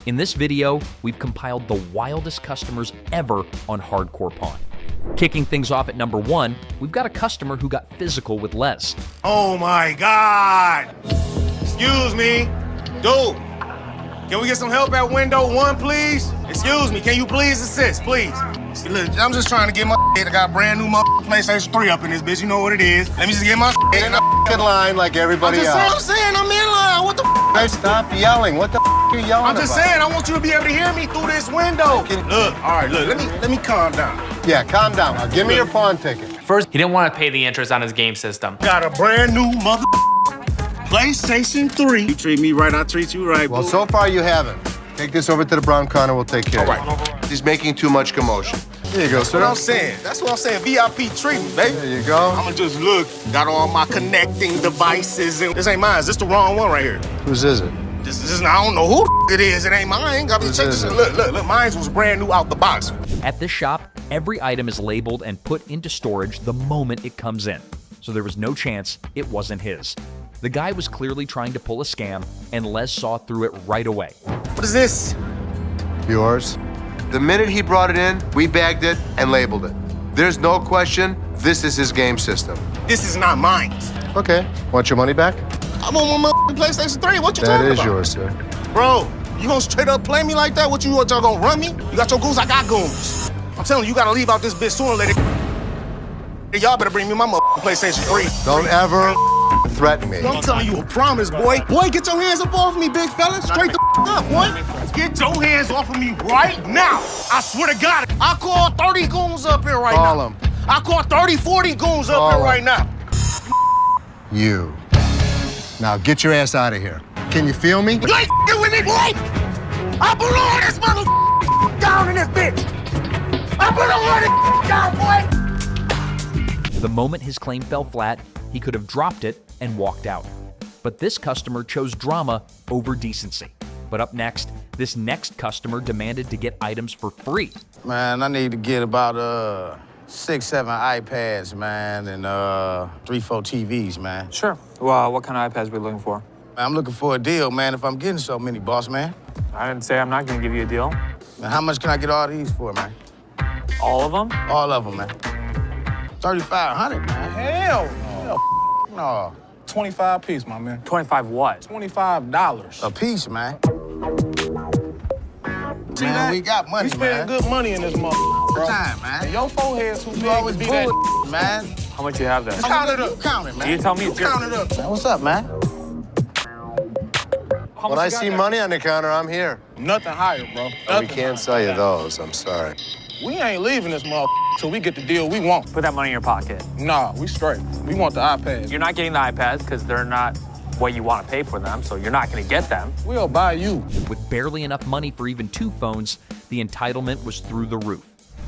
In this video, we've compiled the wildest customers ever on Hardcore Pawn. Kicking things off at number 1, we've got a customer who got physical with Les. Oh my God! Excuse me, dude. Can we get some help at window 1, please? Excuse me, can you please assist, please? See, look, I'm just trying to get my I got a brand new PlayStation 3 up in this bitch. You know what it is. Let me just get my in the line like everybody else. I'm saying I'm in line. What the Hey, stop yelling. What the are you yelling I'm just about? saying, I want you to be able to hear me through this window. Look, all right, look, let me calm down. Yeah, calm down. Now, give me your pawn ticket. First, he didn't want to pay the interest on his game system. Got a brand new PlayStation 3. You treat me right, I treat you right. Well, so far you haven't. Take this over to the brown counter. We'll take care of it. All right. He's making too much commotion. There you go, That's sir. what I'm saying. That's what I'm saying. VIP treatment, baby. There you go. I'ma just look. Got all my connecting devices. And this ain't mine. This the wrong one right here. Whose is it? This I don't know who it is. It ain't mine. I mean, check this. Look. Mine was brand new out the box. At this shop, every item is labeled and put into storage the moment it comes in. So there was no chance it wasn't his. The guy was clearly trying to pull a scam, and Les saw through it right away. What is this? Yours. The minute he brought it in, we bagged it and labeled it. There's no question, this is his game system. This is not mine. Okay. Want your money back? I'm on my PlayStation 3. What you talking about? That is yours, sir. Bro, you gonna straight up play me like that? What y'all gonna run me? You got your goons, I got goons. I'm telling you, you gotta leave out this bitch sooner or later. Y'all better bring me my PlayStation 3. Don't ever threaten me. I'm telling you a promise, boy. Boy, get your hands up off of me, big fella. Straight the up, boy. Get your hands off of me right now. I swear to God, I call 30 goons up here right now. Call them. I call 30, 40 goons up here right now. You. Now get your ass out of here. Can you feel me? You ain't with me, boy. I belong this mother down in this bitch. I belong it down, boy. The moment his claim fell flat, he could have dropped it and walked out. But this customer chose drama over decency. But up next, this next customer demanded to get items for free. Man, I need to get about 6, 7 iPads, man, and 3, 4 TVs, man. Sure. Well, what kind of iPads are we looking for? Man, I'm looking for a deal, man, if I'm getting so many, boss, man. I didn't say I'm not going to give you a deal. Man, how much can I get all these for, man? All of them? All of them, man. 3,500, man. Hell no. No. 25 piece, my man. 25 what? $25. A piece, man. See Man, that? we got money, We spend man. good money in this motherfucker, bro. Time, man. And your forehead's too big You always to be bull that. man. How much you have there? Count it up. Count it, man. You tell me it's yours. Count it up, man. What's up, man? How When much I you got see there? money on the counter, I'm here. Nothing higher, bro. We Nothing can't higher. sell you those. I'm sorry. We ain't leaving this motherfucker till we get the deal we want. Put that money in your pocket. Nah, we straight. We want the iPads. You're not getting the iPads because they're not what you want to pay for them, so you're not going to get them. We'll buy you. With barely enough money for even 2 phones, the entitlement was through the roof.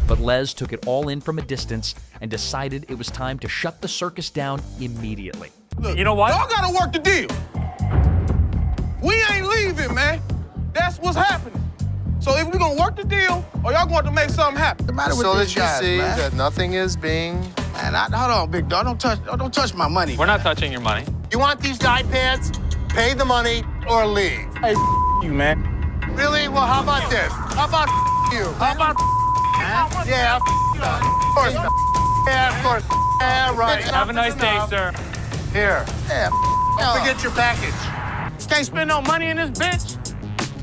But Les took it all in from a distance and decided it was time to shut the circus down immediately. Look, You know what? Y'all gotta work the deal. We ain't leaving, man. That's what's happening. So if we gonna work the deal, or y'all going to make something happen? The matter with So these that you guys, see man? that nothing is being... Man, hold on, big dog. Don't touch my money. We're not touching your money. You want these iPads? Pay the money or leave. Hey, you, man. Really? Well, how about this? How about you? How about Yeah, of course. Yeah, of course. Yeah, right. Have a nice day, sir. Here. Yeah, Don't forget your package. Can't spend no money in this bitch.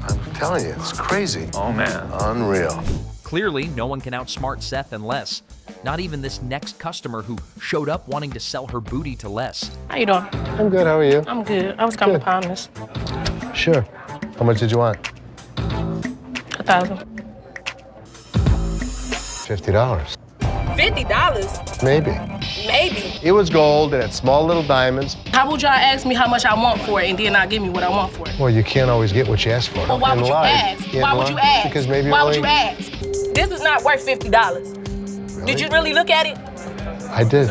I'm telling you, it's crazy. Oh, man. Unreal. Clearly, no one can outsmart Seth and Les. Not even this next customer who showed up wanting to sell her booty to Les. How you doing? I'm good. How are you? I'm good. I was coming to pound this. Sure. How much did you want? 1,000. $50. $50? Maybe. Maybe. It was gold. It had small little diamonds. How would y'all ask me how much I want for it and then not give me what I want for it? Well, you can't always get what you ask for. Well, why In would you life, ask? can't Why would you lie. ask? Because maybe Why only... would you ask? This is not worth $50. Did you really look at it? I did.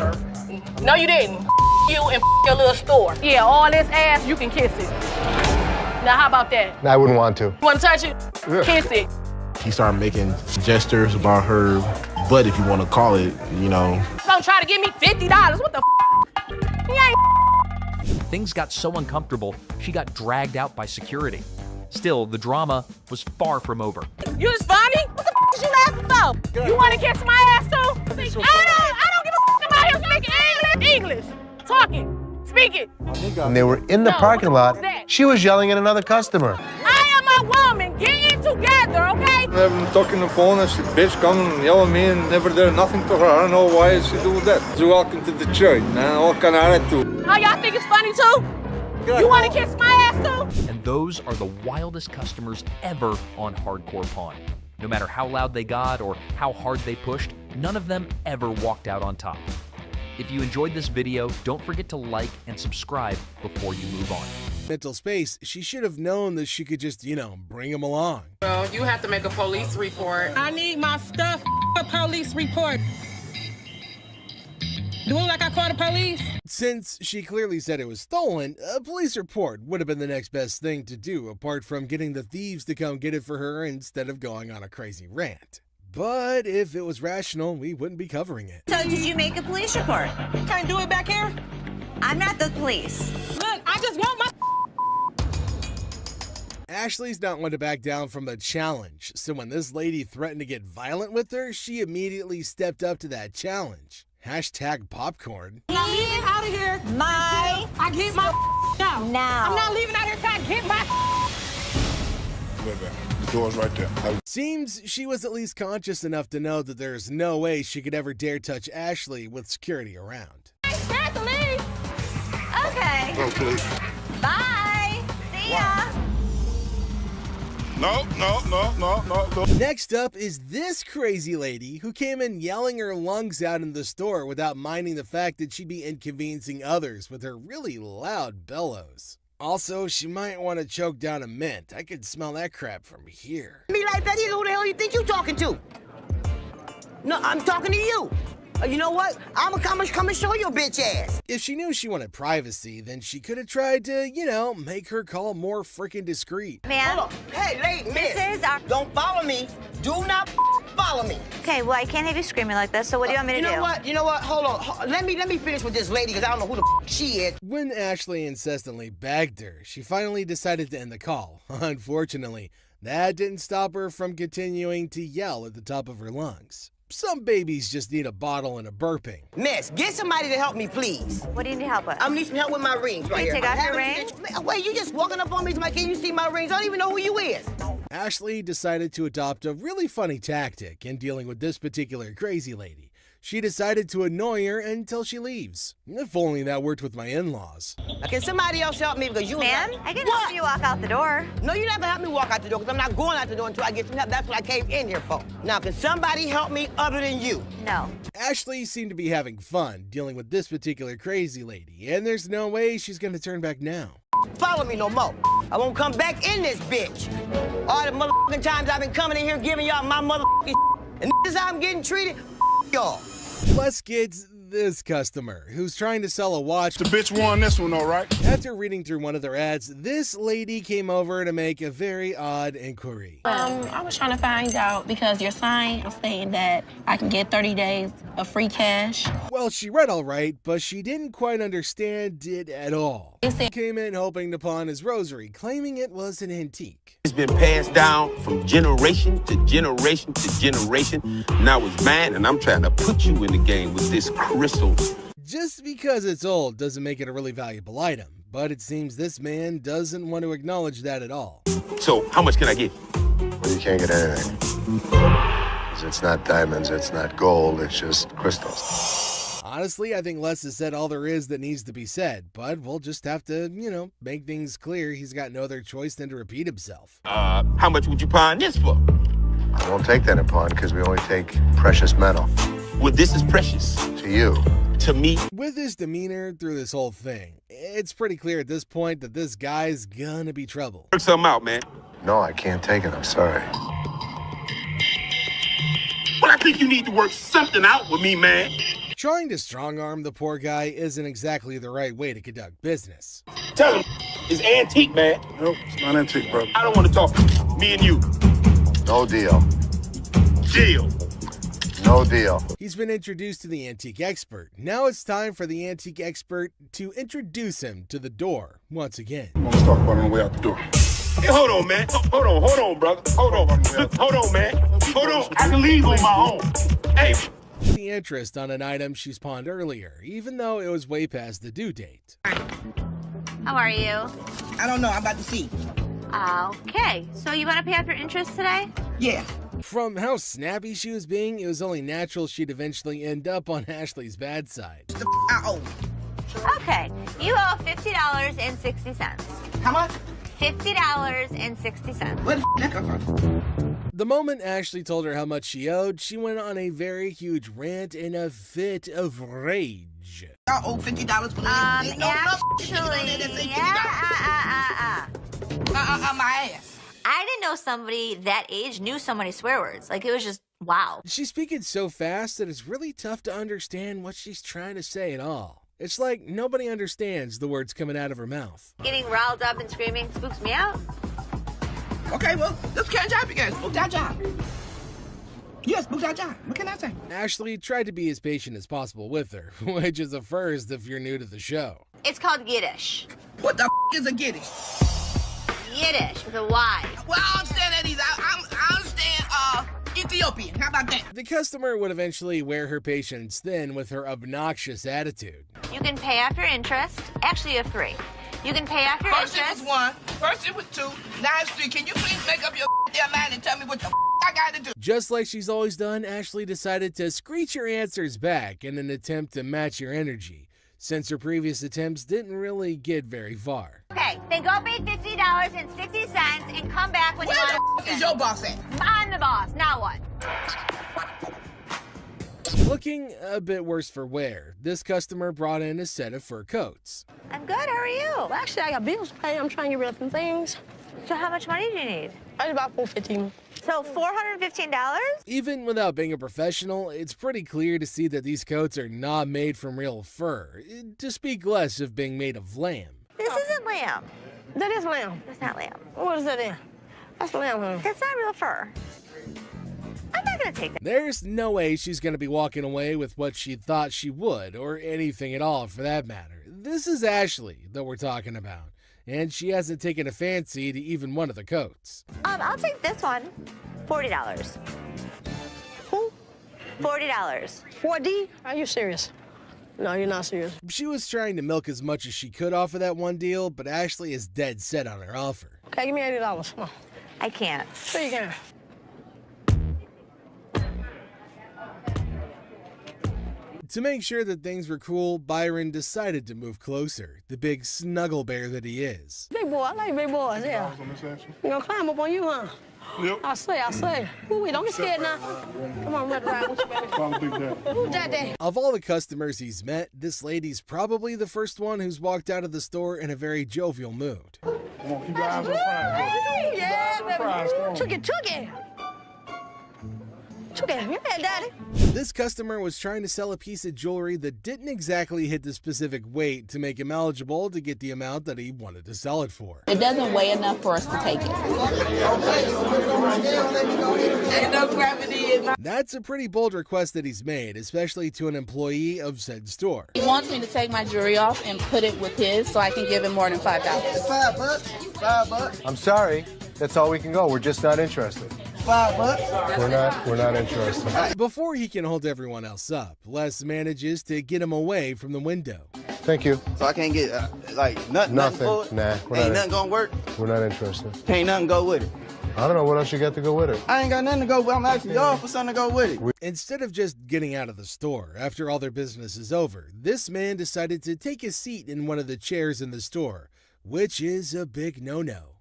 No, you didn't. You and your little store. Yeah, all this ass, you can kiss it. Now, how about that? I wouldn't want to. You want to touch it? Kiss it. He started making gestures about her butt, if you want to call it, you know. Don't try to give me $50. What the He ain't Things got so uncomfortable, she got dragged out by security. Still, the drama was far from over. You was funny? What the f is you laughing for? You want to kiss my ass too? I don't give a f about him speaking English. Talking. Speak it. When they were in the parking lot, she was yelling at another customer. I am a woman. Get it together, okay? We have been talking on the phone and she bitch coming and yelling at me and never did nothing to her. I don't know why she do that. She walking to the church, man. What kind of attitude? Oh, y'all think it's funny too? You want to kiss my ass too? And those are the wildest customers ever on Hardcore Pawn. No matter how loud they got or how hard they pushed, none of them ever walked out on top. If you enjoyed this video, don't forget to like and subscribe before you move on. Mental space, she should have known that she could just, bring him along. Well, you have to make a police report. I need my stuff. A police report. Do it like I called the police. Since she clearly said it was stolen, a police report would have been the next best thing to do, apart from getting the thieves to come get it for her instead of going on a crazy rant. But if it was rational, we wouldn't be covering it. So did you make a police report? Can't do it back here? I'm not the police. Look, I just want my... Ashley's not one to back down from a challenge, so when this lady threatened to get violent with her, she immediately stepped up to that challenge. Hashtag popcorn. I'm leaving out of here. I get my now. Now. I'm not leaving out here till I get my... The door's right there. Seems she was at least conscious enough to know that there's no way she could ever dare touch Ashley with security around. Have to leave. Okay. Oh, please. Bye. See ya. No. Next up is this crazy lady who came in yelling her lungs out in the store without minding the fact that she'd be inconveniencing others with her really loud bellows. Also, she might want to choke down a mint. I could smell that crap from here. Me like that, who the hell you think you talking to? No, I'm talking to you. You know what? I'm gonna come and show your bitch ass. If she knew she wanted privacy, then she could have tried to, make her call more freaking discreet. Ma'am. Hold on. Hey, lady, miss. This is our... Don't follow me. Do not follow me. Okay, well, I can't have you screaming like this, so what do you want me to do? You know what? Hold on. Let me finish with this lady, because I don't know who the she is. When Ashley incessantly begged her, she finally decided to end the call. Unfortunately, that didn't stop her from continuing to yell at the top of her lungs. Some babies just need a bottle and a burping. Miss, get somebody to help me, please. What do you need help with? I need some help with my rings right Can you here. take off your rings? Wait, you just walking up on me, like, can you see my rings? I don't even know who you is. Ashley decided to adopt a really funny tactic in dealing with this particular crazy lady. She decided to annoy her until she leaves. If only that worked with my in-laws. Now, can somebody else help me? Because you... Ma'am, I can help you walk out the door. No, you're not gonna help me walk out the door, because I'm not going out the door until I get some help. That's what I came in here for. Now, can somebody help me other than you? No. Ashley seemed to be having fun dealing with this particular crazy lady, and there's no way she's gonna turn back now. Follow me no more. I won't come back in this bitch. All the motherfucking times I've been coming in here giving y'all my motherfucking and this is how I'm getting treated, y'all. Let's get this customer who's trying to sell a watch. The bitch won this one, all right? After reading through one of their ads, this lady came over to make a very odd inquiry. I was trying to find out because your sign was saying that I can get 30 days of free cash. Well, she read all right, but she didn't quite understand it at all. Came in hoping to pawn his rosary, claiming it was an antique. It's been passed down from generation to generation to generation. Now it's mine, and I'm trying to put you in the game with this crystal. Just because it's old doesn't make it a really valuable item, but it seems this man doesn't want to acknowledge that at all. So, how much can I get? Well, you can't get anything. It's not diamonds, it's not gold, it's just crystals. Honestly, I think Les has said all there is that needs to be said, but we'll just have to, make things clear. He's got no other choice than to repeat himself. How much would you pawn this for? I won't take that in pawn because we only take precious metal. Well, this is precious. To you. To me. With his demeanor through this whole thing, it's pretty clear at this point that this guy's gonna be trouble. Work something out, man. No, I can't take it, I'm sorry. Well, I think you need to work something out with me, man. Trying to strong-arm the poor guy isn't exactly the right way to conduct business. Tell him it's antique, man. Nope, it's not antique, bro. I don't want to talk. Me and you. No deal. Deal. No deal. He's been introduced to the antique expert. Now it's time for the antique expert to introduce him to the door once again. Let's talk about it on the way out the door. Hey, hold on, man. Hold on, brother. Hold on, man. Hold on. I can leave on my own. Hey. The interest on an item she's pawned earlier, even though it was way past the due date. How are you? I don't know. I'm about to see. Okay, so you want to pay off your interest today? Yeah. From how snappy she was being, it was only natural she'd eventually end up on Ashley's bad side. I owe. Okay, you owe $50.60. How much? $50.60. Where the that come from? The moment Ashley told her how much she owed, she went on a very huge rant in a fit of rage. I owe $50 for Actually, my ass. I didn't know somebody that age knew so many swear words. Like, it was just, wow. She's speaking so fast that it's really tough to understand what she's trying to say at all. It's like nobody understands the words coming out of her mouth. Getting riled up and screaming spooks me out. Okay, well, let's catch up again. Spook that job. Yes, spook that job. What can I say? Ashley tried to be as patient as possible with her, which is a first if you're new to the show. It's called Yiddish. What the is a Yiddish? Yiddish with a Y. Well, I understand that either. I understand Ethiopian. How about that? The customer would eventually wear her patience thin with her obnoxious attitude. You can pay off your interest. Actually, you have three. You can pay off your First interest. it was one. First it was two. Now it's three. Can you please make up your damn mind and tell me what the I gotta do? Just like she's always done, Ashley decided to screech her answers back in an attempt to match her energy, since her previous attempts didn't really get very far. Okay, then go pay $50.60 and come back when you want to. Where the is your boss at? I'm the boss. Now what? Looking a bit worse for wear, this customer brought in a set of fur coats. I'm good. How are you? Well, actually, I got bills to pay. I'm trying to get rid of some things. So how much money do you need? I need about $415. So $415? Even without being a professional, it's pretty clear to see that these coats are not made from real fur, to speak less of being made of lamb. This isn't lamb. That is lamb. It's not lamb. What is that in? That's lamb. Huh? That's not real fur. I'm not gonna take that. There's no way she's gonna be walking away with what she thought she would, or anything at all for that matter. This is Ashley that we're talking about, and she hasn't taken a fancy to even one of the coats. I'll take this one. $40. Who? $40. 4D? Are you serious? No, you're not serious. She was trying to milk as much as she could off of that one deal, but Ashley is dead set on her offer. Okay, give me $80. Come on. I can't. Sure you can. To make sure that things were cool, Byron decided to move closer, the big snuggle bear that he is. Big boy, I like big boys, yeah. You gonna climb up on you, huh? Yep. I say. Ooh, don't get scared now. Come on, Red Ride. What you baby? Who's that there? Of all the customers he's met, this lady's probably the first one who's walked out of the store in a very jovial mood. Come on, keep your eyes on prize. Yeah, baby. Took it. Yeah, daddy. This customer was trying to sell a piece of jewelry that didn't exactly hit the specific weight to make him eligible to get the amount that he wanted to sell it for. It doesn't weigh enough for us to take it. Ain't no gravity in my... That's a pretty bold request that he's made, especially to an employee of said store. He wants me to take my jewelry off and put it with his so I can give him more than $5. $5. I'm sorry. That's all we can go. We're just not interested. $5. We're not interested. Before he can hold everyone else up, Les manages to get him away from the window. Thank you. So I can't get, nothing for it? Nah. Ain't nothing gonna work? We're not interested. Ain't nothing go with it. I don't know what else you got to go with it. I ain't got nothing to go with. I'm asking y'all for something to go with it. Instead of just getting out of the store after all their business is over, this man decided to take a seat in one of the chairs in the store, which is a big no-no.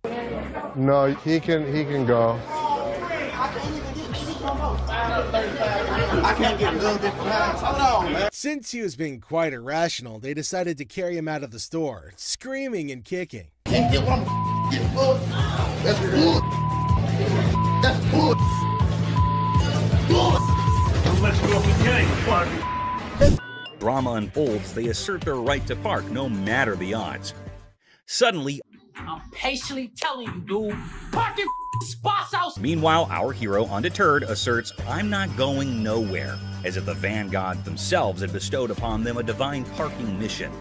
No, he can go. I can't get a little bit from that. Hold on, man. Since he was being quite irrational, they decided to carry him out of the store, screaming and kicking. Can't get one. That's bull. That's bull. Drama unfolds, they assert their right to park no matter the odds. Suddenly, I'm patiently telling you, dude, park your spots out. Meanwhile, our hero, undeterred, asserts, "I'm not going nowhere," as if the van gods themselves had bestowed upon them a divine parking mission.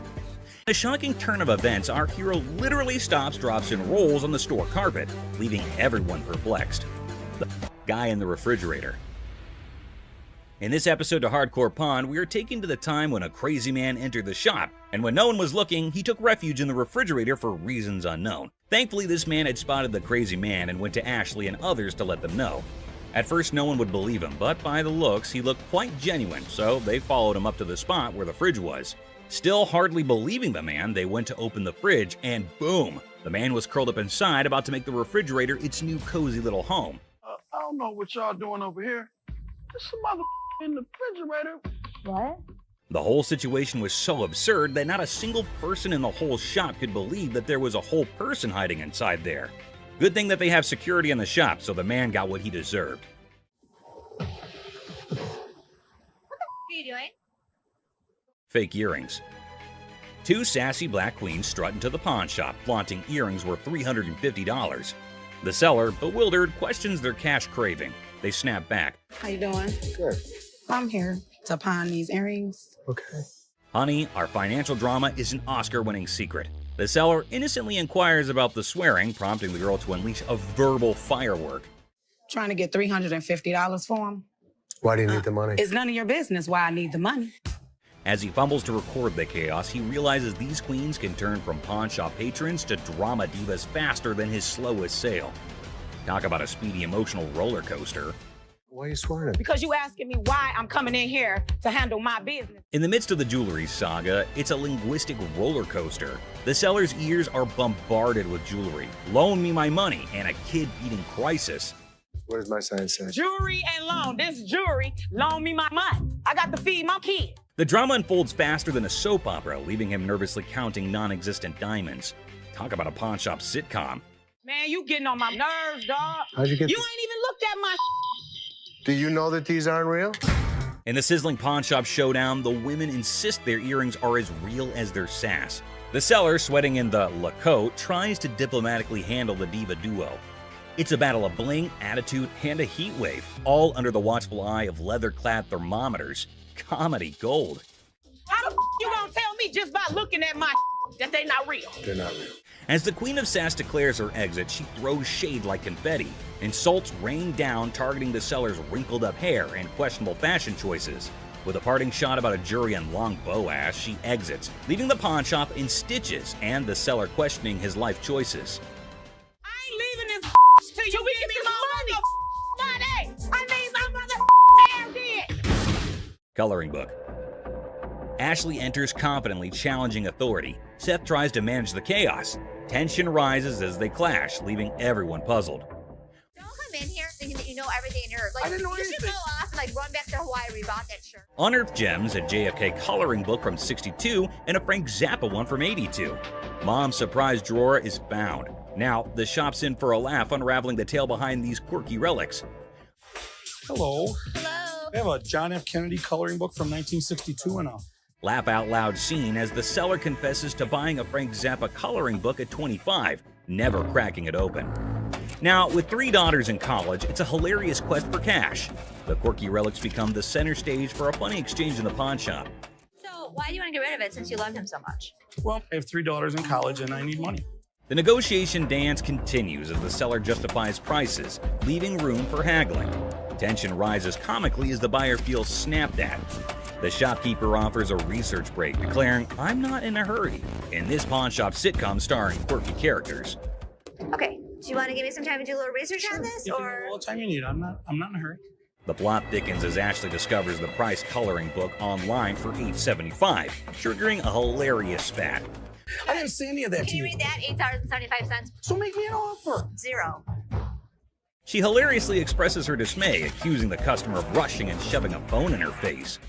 In a shocking turn of events, our hero literally stops, drops, and rolls on the store carpet, leaving everyone perplexed. The guy in the refrigerator. In this episode to Hardcore Pond, we are taken to the time when a crazy man entered the shop, and when no one was looking, he took refuge in the refrigerator for reasons unknown. Thankfully, this man had spotted the crazy man and went to Ashley and others to let them know. At first, no one would believe him, but by the looks, he looked quite genuine, so they followed him up to the spot where the fridge was. Still hardly believing the man, they went to open the fridge, and boom! The man was curled up inside, about to make the refrigerator its new cozy little home. I don't know what y'all doing over here. There's some mother in the refrigerator. What? The whole situation was so absurd that not a single person in the whole shop could believe that there was a whole person hiding inside there. Good thing that they have security in the shop, so the man got what he deserved. What the f are you doing? Fake earrings. Two sassy black queens strut into the pawn shop, flaunting earrings worth $350. The seller, bewildered, questions their cash craving. They snap back. How you doing? Good. I'm here to pawn these earrings. Okay. Honey, our financial drama is an Oscar-winning secret. The seller innocently inquires about the swearing, prompting the girl to unleash a verbal firework. Trying to get $350 for them. Why do you need the money? It's none of your business why I need the money. As he fumbles to record the chaos, he realizes these queens can turn from pawn shop patrons to drama divas faster than his slowest sale. Talk about a speedy emotional roller coaster. Why are you swearing at me? Because you asking me why I'm coming in here to handle my business. In the midst of the jewelry saga, it's a linguistic roller coaster. The seller's ears are bombarded with jewelry, loan me my money, and a kid-eating crisis. What does my sign say? Jewelry and loan. This jewelry, loan me my money. I got to feed my kid. The drama unfolds faster than a soap opera, leaving him nervously counting non-existent diamonds. Talk about a pawn shop sitcom. Man, you getting on my nerves, dog. How'd you get You ain't even looked at my Do you know that these aren't real? In the sizzling pawn shop showdown, the women insist their earrings are as real as their sass. The seller, sweating in the Lacote, tries to diplomatically handle the diva duo. It's a battle of bling, attitude, and a heat wave, all under the watchful eye of leather-clad thermometers. Comedy gold. How the you gonna tell me just by looking at my that they not real? They're not real. As the Queen of Sass declares her exit, she throws shade like confetti. Insults rain down, targeting the seller's wrinkled-up hair and questionable fashion choices. With a parting shot about a jury and long bow ass, she exits, leaving the pawn shop in stitches and the seller questioning his life choices. I ain't leaving this till you give me my money. I need my mother hair did. Coloring book. Ashley enters confidently, challenging authority. Seth tries to manage the chaos. Tension rises as they clash, leaving everyone puzzled. Don't come in here thinking that you know everything in Earth. Like, I didn't know you should anything. go off and like run back to Hawaii where you bought that shirt. Unearthed Gems, a JFK coloring book from '62, and a Frank Zappa one from '82. Mom's surprise drawer is found. Now, the shop's in for a laugh, unraveling the tale behind these quirky relics. Hello. Hello. I have a John F. Kennedy coloring book from 1962 and a Laugh out loud scene as the seller confesses to buying a Frank Zappa coloring book at 25, never cracking it open. Now, with 3 daughters in college, it's a hilarious quest for cash. The quirky relics become the center stage for a funny exchange in the pawn shop. So why do you want to get rid of it since you loved him so much? well, I have 3 daughters in college and I need money. The negotiation dance continues as the seller justifies prices, leaving room for haggling. Tension rises comically as the buyer feels snapped at. The shopkeeper offers a research break, declaring, "I'm not in a hurry," in this pawn shop sitcom starring quirky characters. Okay, do you want to give me some time to do a little research on this, You can have or? all the time you need. I'm not in a hurry. The plot thickens as Ashley discovers the price coloring book online for $8.75, triggering a hilarious spat. I didn't say any of that Can to you you. read that? $8.75. So make me an offer. 0. She hilariously expresses her dismay, accusing the customer of rushing and shoving a phone in her face.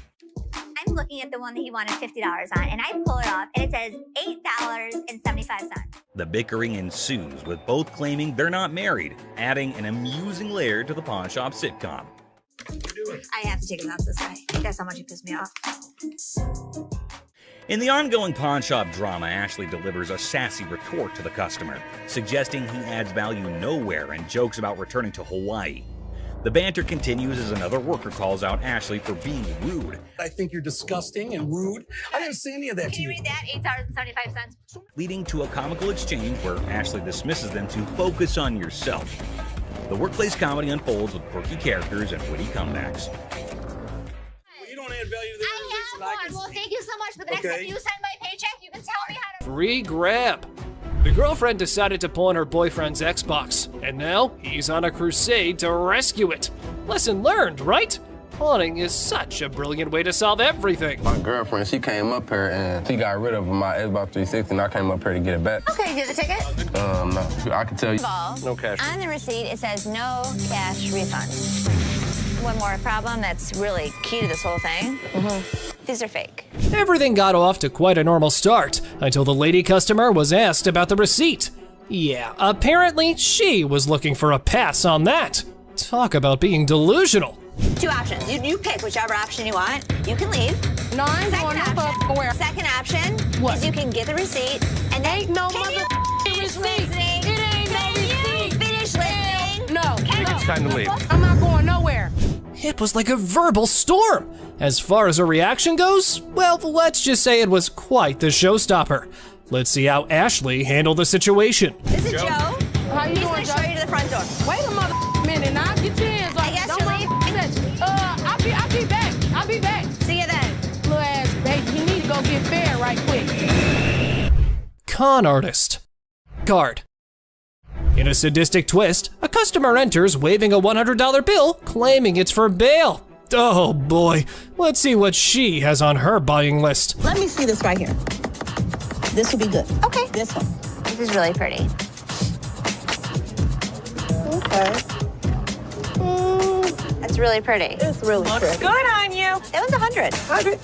I'm looking at the one that he wanted $50 on, and I pull it off, and it says $8.75. The bickering ensues, with both claiming they're not married, adding an amusing layer to the pawn shop sitcom. I have to take it out this way. That's how much it pissed me off. In the ongoing pawn shop drama, Ashley delivers a sassy retort to the customer, suggesting he adds value nowhere and jokes about returning to Hawaii. The banter continues as another worker calls out Ashley for being rude. I think you're disgusting and rude. I didn't say any of that to you. Can you read that? $8.75. Leading to a comical exchange where Ashley dismisses them to focus on yourself. The workplace comedy unfolds with quirky characters and witty comebacks. Well, you don't add value to the organization. I have one. Well, thank you so much. But the next time you send my paycheck, you can tell me how to. Free grab. The girlfriend decided to pawn her boyfriend's Xbox, and now he's on a crusade to rescue it. Lesson learned, right? Pawning is such a brilliant way to solve everything. My girlfriend, she came up here and she got rid of my Xbox 360 and I came up here to get it back. Okay, you get the ticket? No, I can tell you. No cash. On the receipt, it says no cash refund. One more problem that's really key to this whole thing. These are fake. Everything got off to quite a normal start until the lady customer was asked about the receipt. Yeah, apparently she was looking for a pass on that. Talk about being delusional. 2 options. You pick whichever option you want. You can leave. No, I ain't going up where. Second option is you can get the receipt and then Ain't no finish receipt. listening. It ain't no receipt. Finish listening. No. It's time to leave. I'm not going nowhere. It was like a verbal storm. As far as her reaction goes, well, let's just say it was quite the showstopper. Let's see how Ashley handled the situation. This is Joe. How you He's doing, gonna show Joe? you to the front door. Wait a minute now. Get your hands off. I guess Don't you're mind leaving. touch. I'll be back. I'll be back. See you then. Little ass baby, you need to go get fair right quick. Con artist. Card. In a sadistic twist, a customer enters waving a $100 bill, claiming it's for bail. Oh boy, let's see what she has on her buying list. Let me see this right here. This will be good. Okay. This one. This is really pretty. Okay. That's really pretty. It's really pretty. Good on you. That one's 100. 100.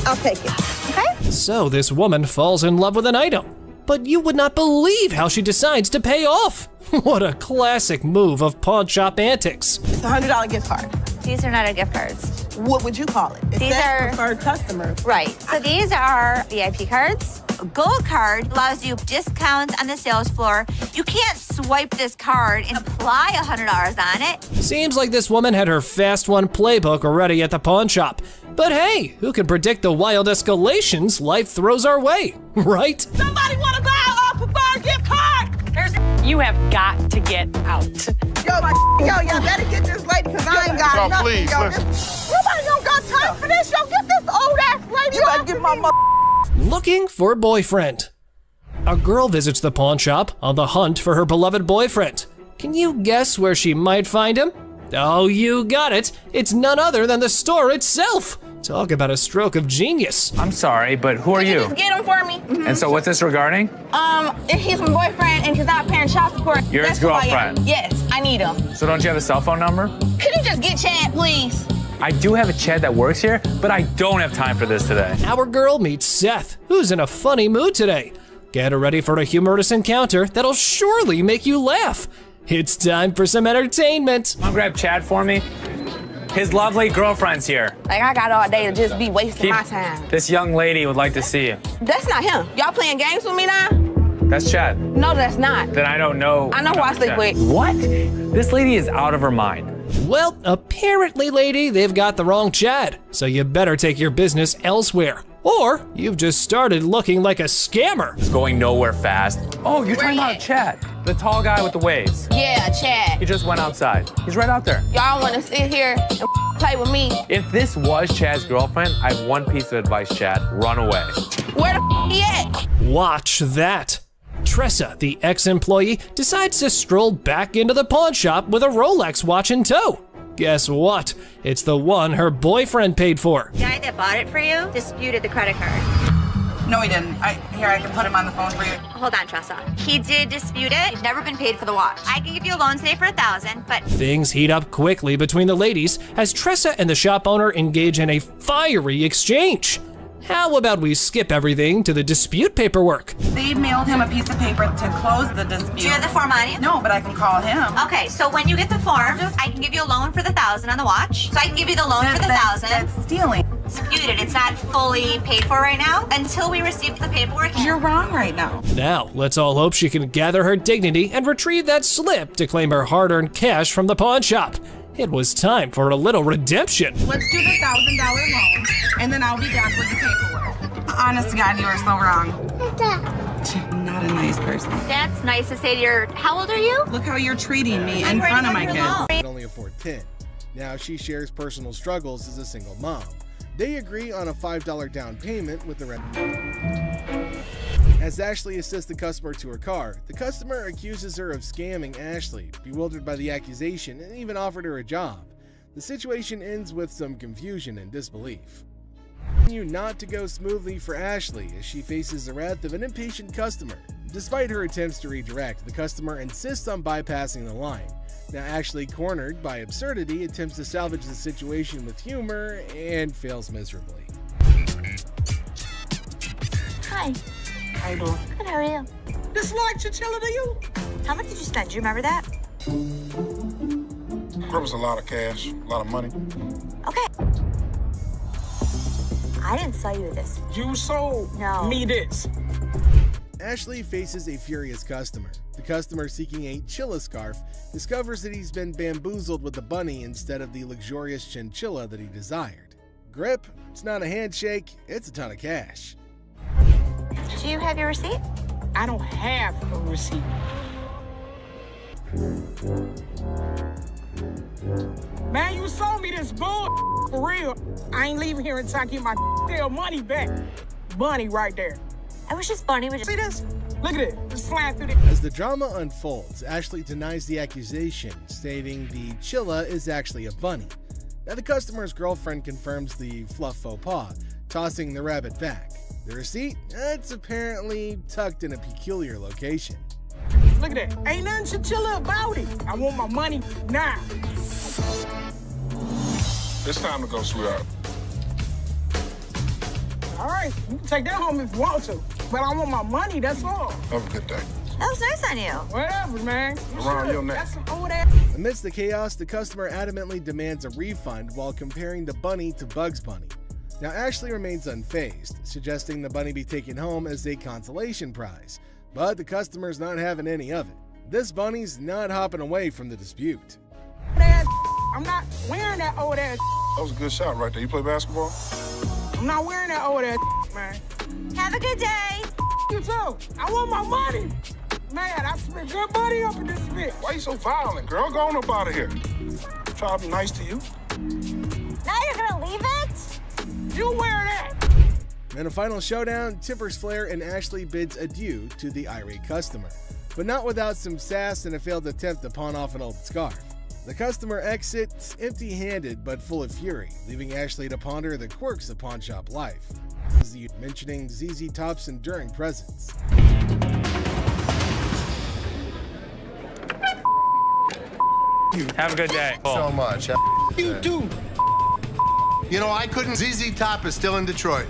I'll take it. Okay. So this woman falls in love with an item, but you would not believe how she decides to pay off. What a classic move of pawn shop antics. It's a $100 gift card. These are not our gift cards. What would you call it? It These says are preferred customers. Right. So these are VIP cards. A gold card allows you discounts on the sales floor. You can't swipe this card and apply $100 on it. Seems like this woman had her fast one playbook already at the pawn shop. But hey, who can predict the wild escalations life throws our way, right? Somebody want to buy a preferred gift card? You have got to get out. Y'all better get this lady because I ain't got Yo, nothing. please, Yo, listen. nobody don't got time for this. Yo, get this old ass lady. You better get my mother. Looking for a boyfriend. A girl visits the pawn shop on the hunt for her beloved boyfriend. Can you guess where she might find him? Oh, you got it. It's none other than the store itself. Talk about a stroke of genius. I'm sorry, but who are you? Just get him for me. And so what's this regarding? He's my boyfriend and he's not paying child support. You're his girlfriend? Yes, I need him. So don't you have a cell phone number? Could you just get Chad, please? I do have a Chad that works here, but I don't have time for this today. Our girl meets Seth, who's in a funny mood today. Get her ready for a humorous encounter that'll surely make you laugh. It's time for some entertainment. Come on, grab Chad for me. His lovely girlfriend's here. Like, I got all day to just be wasting my time. This young lady would like to see you. That's not him. Y'all playing games with me now? That's Chad. No, that's not. Then I don't know. I know who I sleep Chad. with. What? This lady is out of her mind. Well, apparently, lady, they've got the wrong Chad, so you better take your business elsewhere. Or you've just started looking like a scammer. It's going nowhere fast. Oh, you're talking about Chad, the tall guy with the waves. Yeah, Chad. He just went outside. He's right out there. Y'all want to sit here and play with me? If this was Chad's girlfriend, I have one piece of advice, Chad. Run away. Where the he at? Watch that. Tressa, the ex-employee, decides to stroll back into the pawn shop with a Rolex watch in tow. Guess what? It's the one her boyfriend paid for. The guy that bought it for you disputed the credit card. No, he didn't. Here, I can put him on the phone for you. Hold on, Tressa. He did dispute it. He's never been paid for the watch. I can give you a loan today for $1,000, but Things heat up quickly between the ladies as Tressa and the shop owner engage in a fiery exchange. How about we skip everything to the dispute paperwork? They mailed him a piece of paper to close the dispute. do you have the form on you? No, but I can call him. Okay, so when you get the form, I can give you a loan for the $1,000 on the watch. So I can give you the loan for the $1,000. That's stealing. Disputed. It's not fully paid for right now until we receive the paperwork. You're wrong right now. Now, let's all hope she can gather her dignity and retrieve that slip to claim her hard-earned cash from the pawn shop. It was time for a little redemption. Let's do the $1,000 loan, and then I'll be back with the paperwork. Honest to God, you are so wrong. Not a nice person. That's nice to say to your, how old are you? Look how you're treating me in front of my kids. Can only afford 10. Now she shares personal struggles as a single mom. They agree on a $5 down payment with the rent. As Ashley assists the customer to her car, the customer accuses her of scamming Ashley, bewildered by the accusation, and even offered her a job. The situation ends with some confusion and disbelief. Continue not to go smoothly for Ashley as she faces the wrath of an impatient customer. Despite her attempts to redirect, the customer insists on bypassing the line. Now Ashley, cornered by absurdity, attempts to salvage the situation with humor and fails miserably. Hi. How you doing? Good, how are you? This like chinchilla to you? How much did you spend? Do you remember that? There was a lot of cash, a lot of money. Okay. I didn't sell you this. You sold No. me this. Ashley faces a furious customer. The customer, seeking a chilla scarf, discovers that he's been bamboozled with the bunny instead of the luxurious chinchilla that he desired. Grip, it's not a handshake, it's a ton of cash. Do you have your receipt? I don't have a receipt. Man, you sold me this bull for real. I ain't leaving here until I get my damn money back. Bunny right there. I wish this bunny would just... See this? Look at it. It's flying through the... As the drama unfolds, Ashley denies the accusation, stating the chilla is actually a bunny. Now the customer's girlfriend confirms the fluff faux pas, tossing the rabbit back. The receipt? It's apparently tucked in a peculiar location. Look at that. Ain't nothing chinchilla about it. I want my money now. It's time to go, sweetheart. All right, you can take that home if you want to. But I want my money, that's all. Have a good day. That was nice on you. Whatever, man. Around your neck. That's some old ass. Amidst the chaos, the customer adamantly demands a refund while comparing the bunny to Bugs Bunny. Now Ashley remains unfazed, suggesting the bunny be taken home as a consolation prize. But the customer's not having any of it. This bunny's not hopping away from the dispute. I'm not wearing that old ass. That was a good shot right there. You play basketball? I'm not wearing that old ass, man. Have a good day. You too. I want my money. Man, I spent good money up in this bitch. Why you so violent, girl? Go on up out of here. Try to be nice to you. Now you're gonna leave it? You wear that. In a final showdown, Tempers flare and Ashley bids adieu to the irate customer, but not without some sass and a failed attempt to pawn off an old scarf. The customer exits empty-handed but full of fury, leaving Ashley to ponder the quirks of pawnshop life, mentioning ZZ Top's enduring presence. Have a good day. So much. You do. You know, I couldn't. ZZ Top is still in Detroit.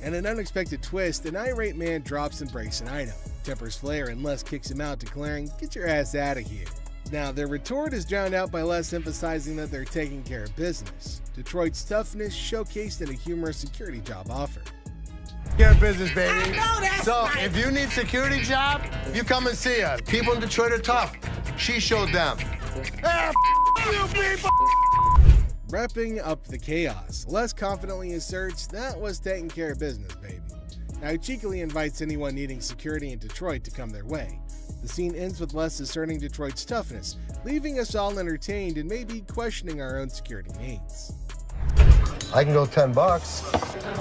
And an unexpected twist, an irate man drops and breaks an item. Tempers flare and Les kicks him out, declaring, "Get your ass out of here." Now, their retort is drowned out by Les emphasizing that they're taking care of business. Detroit's toughness showcased in a humorous security job offer. Care of business, baby. I know that's So, right. if you need security job, you come and see us. People in Detroit are tough. She showed them. You people. Wrapping up the chaos, Les confidently asserts that was taking care of business, baby. Now he cheekily invites anyone needing security in Detroit to come their way. The scene ends with Les asserting Detroit's toughness, leaving us all entertained and maybe questioning our own security needs. I can go $10.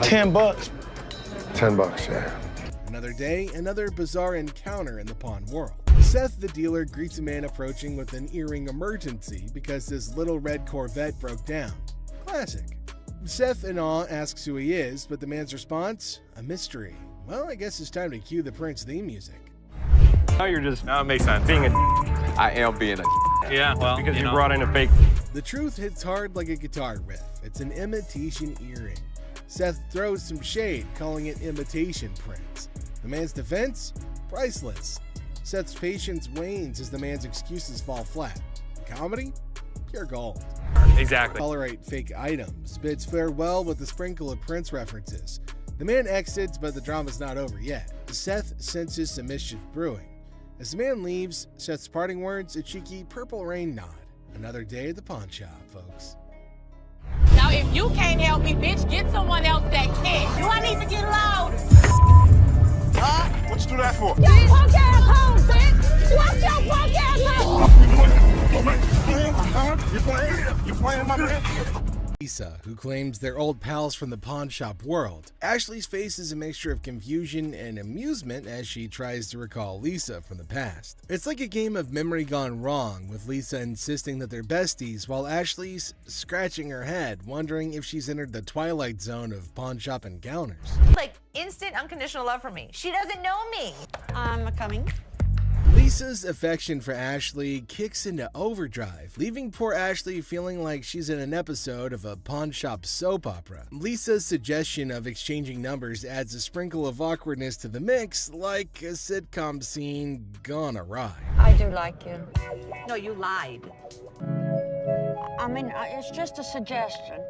$10. $10, yeah. Another day, another bizarre encounter in the pawn world. Seth the dealer greets a man approaching with an earring emergency because his little red Corvette broke down. Classic. Seth in awe asks who he is, but the man's response? A mystery. Well, I guess it's time to cue the Prince theme music. Oh, you're just, no, it makes sense. Being a I am being a yeah, well, because you know. brought in a fake. The truth hits hard like a guitar riff. It's an imitation earring. Seth throws some shade, calling it imitation Prince. The man's defense? Priceless. Seth's patience wanes as the man's excuses fall flat. Comedy? Pure gold. Exactly. Tolerate fake items, bids farewell with a sprinkle of Prince references. The man exits, but the drama's not over yet. Seth senses some mischief brewing. As the man leaves, Seth's parting words, a cheeky purple rain nod. Another day at the pawn shop, folks. Now, if you can't help me, bitch, get someone else that can. Do I need to get loud? What you do that for? You punk ass hoes, bitch! Watch your punk ass hoes! You playing my man? Lisa, who claims they're old pals from the pawn shop world. Ashley's face is a mixture of confusion and amusement as she tries to recall Lisa from the past. It's like a game of memory gone wrong, with Lisa insisting that they're besties while Ashley's scratching her head, wondering if she's entered the twilight zone of pawn shop encounters. Like instant unconditional love for me. She doesn't know me. I'm coming. Lisa's affection for Ashley kicks into overdrive, leaving poor Ashley feeling like she's in an episode of a pawn shop soap opera. Lisa's suggestion of exchanging numbers adds a sprinkle of awkwardness to the mix, like a sitcom scene gone awry. I do like you. No, you lied. I mean, it's just a suggestion.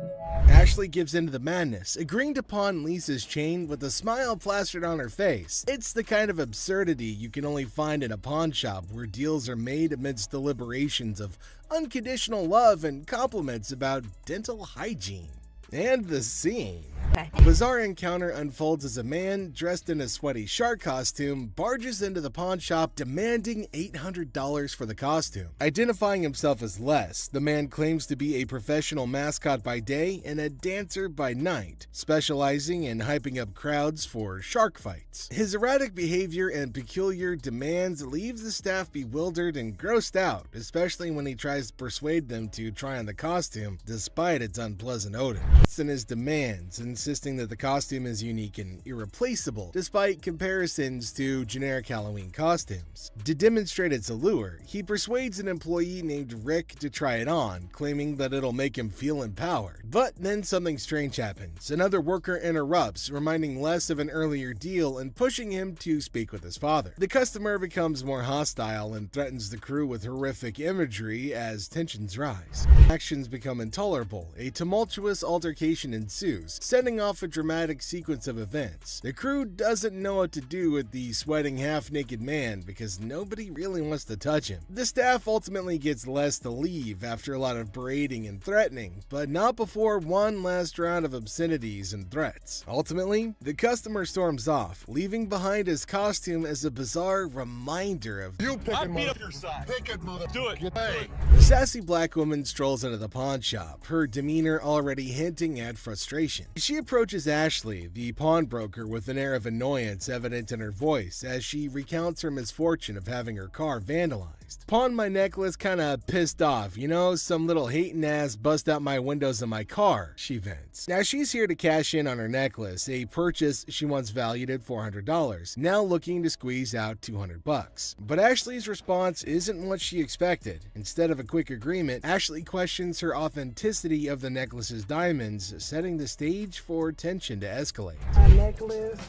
Ashley gives into the madness, agreeing to pawn Lisa's chain with a smile plastered on her face. It's the kind of absurdity you can only find in a pawn shop where deals are made amidst deliberations of unconditional love and compliments about dental hygiene. And the scene. A bizarre encounter unfolds as a man dressed in a sweaty shark costume barges into the pawn shop demanding $800 for the costume. Identifying himself as Les, the man claims to be a professional mascot by day and a dancer by night, specializing in hyping up crowds for shark fights. His erratic behavior and peculiar demands leave the staff bewildered and grossed out, especially when he tries to persuade them to try on the costume despite its unpleasant odor. And his demands, insisting that the costume is unique and irreplaceable, despite comparisons to generic Halloween costumes. To demonstrate its allure, he persuades an employee named Rick to try it on, claiming that it'll make him feel empowered. But then something strange happens. Another worker interrupts, reminding Les of an earlier deal and pushing him to speak with his father. The customer becomes more hostile and threatens the crew with horrific imagery as tensions rise. Actions become intolerable. A tumultuous altercation ensues, setting off a dramatic sequence of events. The crew doesn't know what to do with the sweating half-naked man because nobody really wants to touch him. The staff ultimately gets Les to leave after a lot of berating and threatening, but not before one last round of obscenities and threats. Ultimately, the customer storms off, leaving behind his costume as a bizarre reminder of You pick it, mother. Your side. Pick it, mother. Do it. Hey. The sassy black woman strolls into the pawn shop, her demeanor already hinting at frustration. She approaches Ashley, the pawnbroker, with an air of annoyance evident in her voice as she recounts her misfortune of having her car vandalized. Pawned my necklace kinda pissed off, you know, some little hating ass bust out my windows of my car, she vents. Now she's here to cash in on her necklace, a purchase she once valued at $400, now looking to squeeze out $200. But Ashley's response isn't what she expected. Instead of a quick agreement, Ashley questions her authenticity of the necklace's diamonds, setting the stage for tension to escalate. My necklace,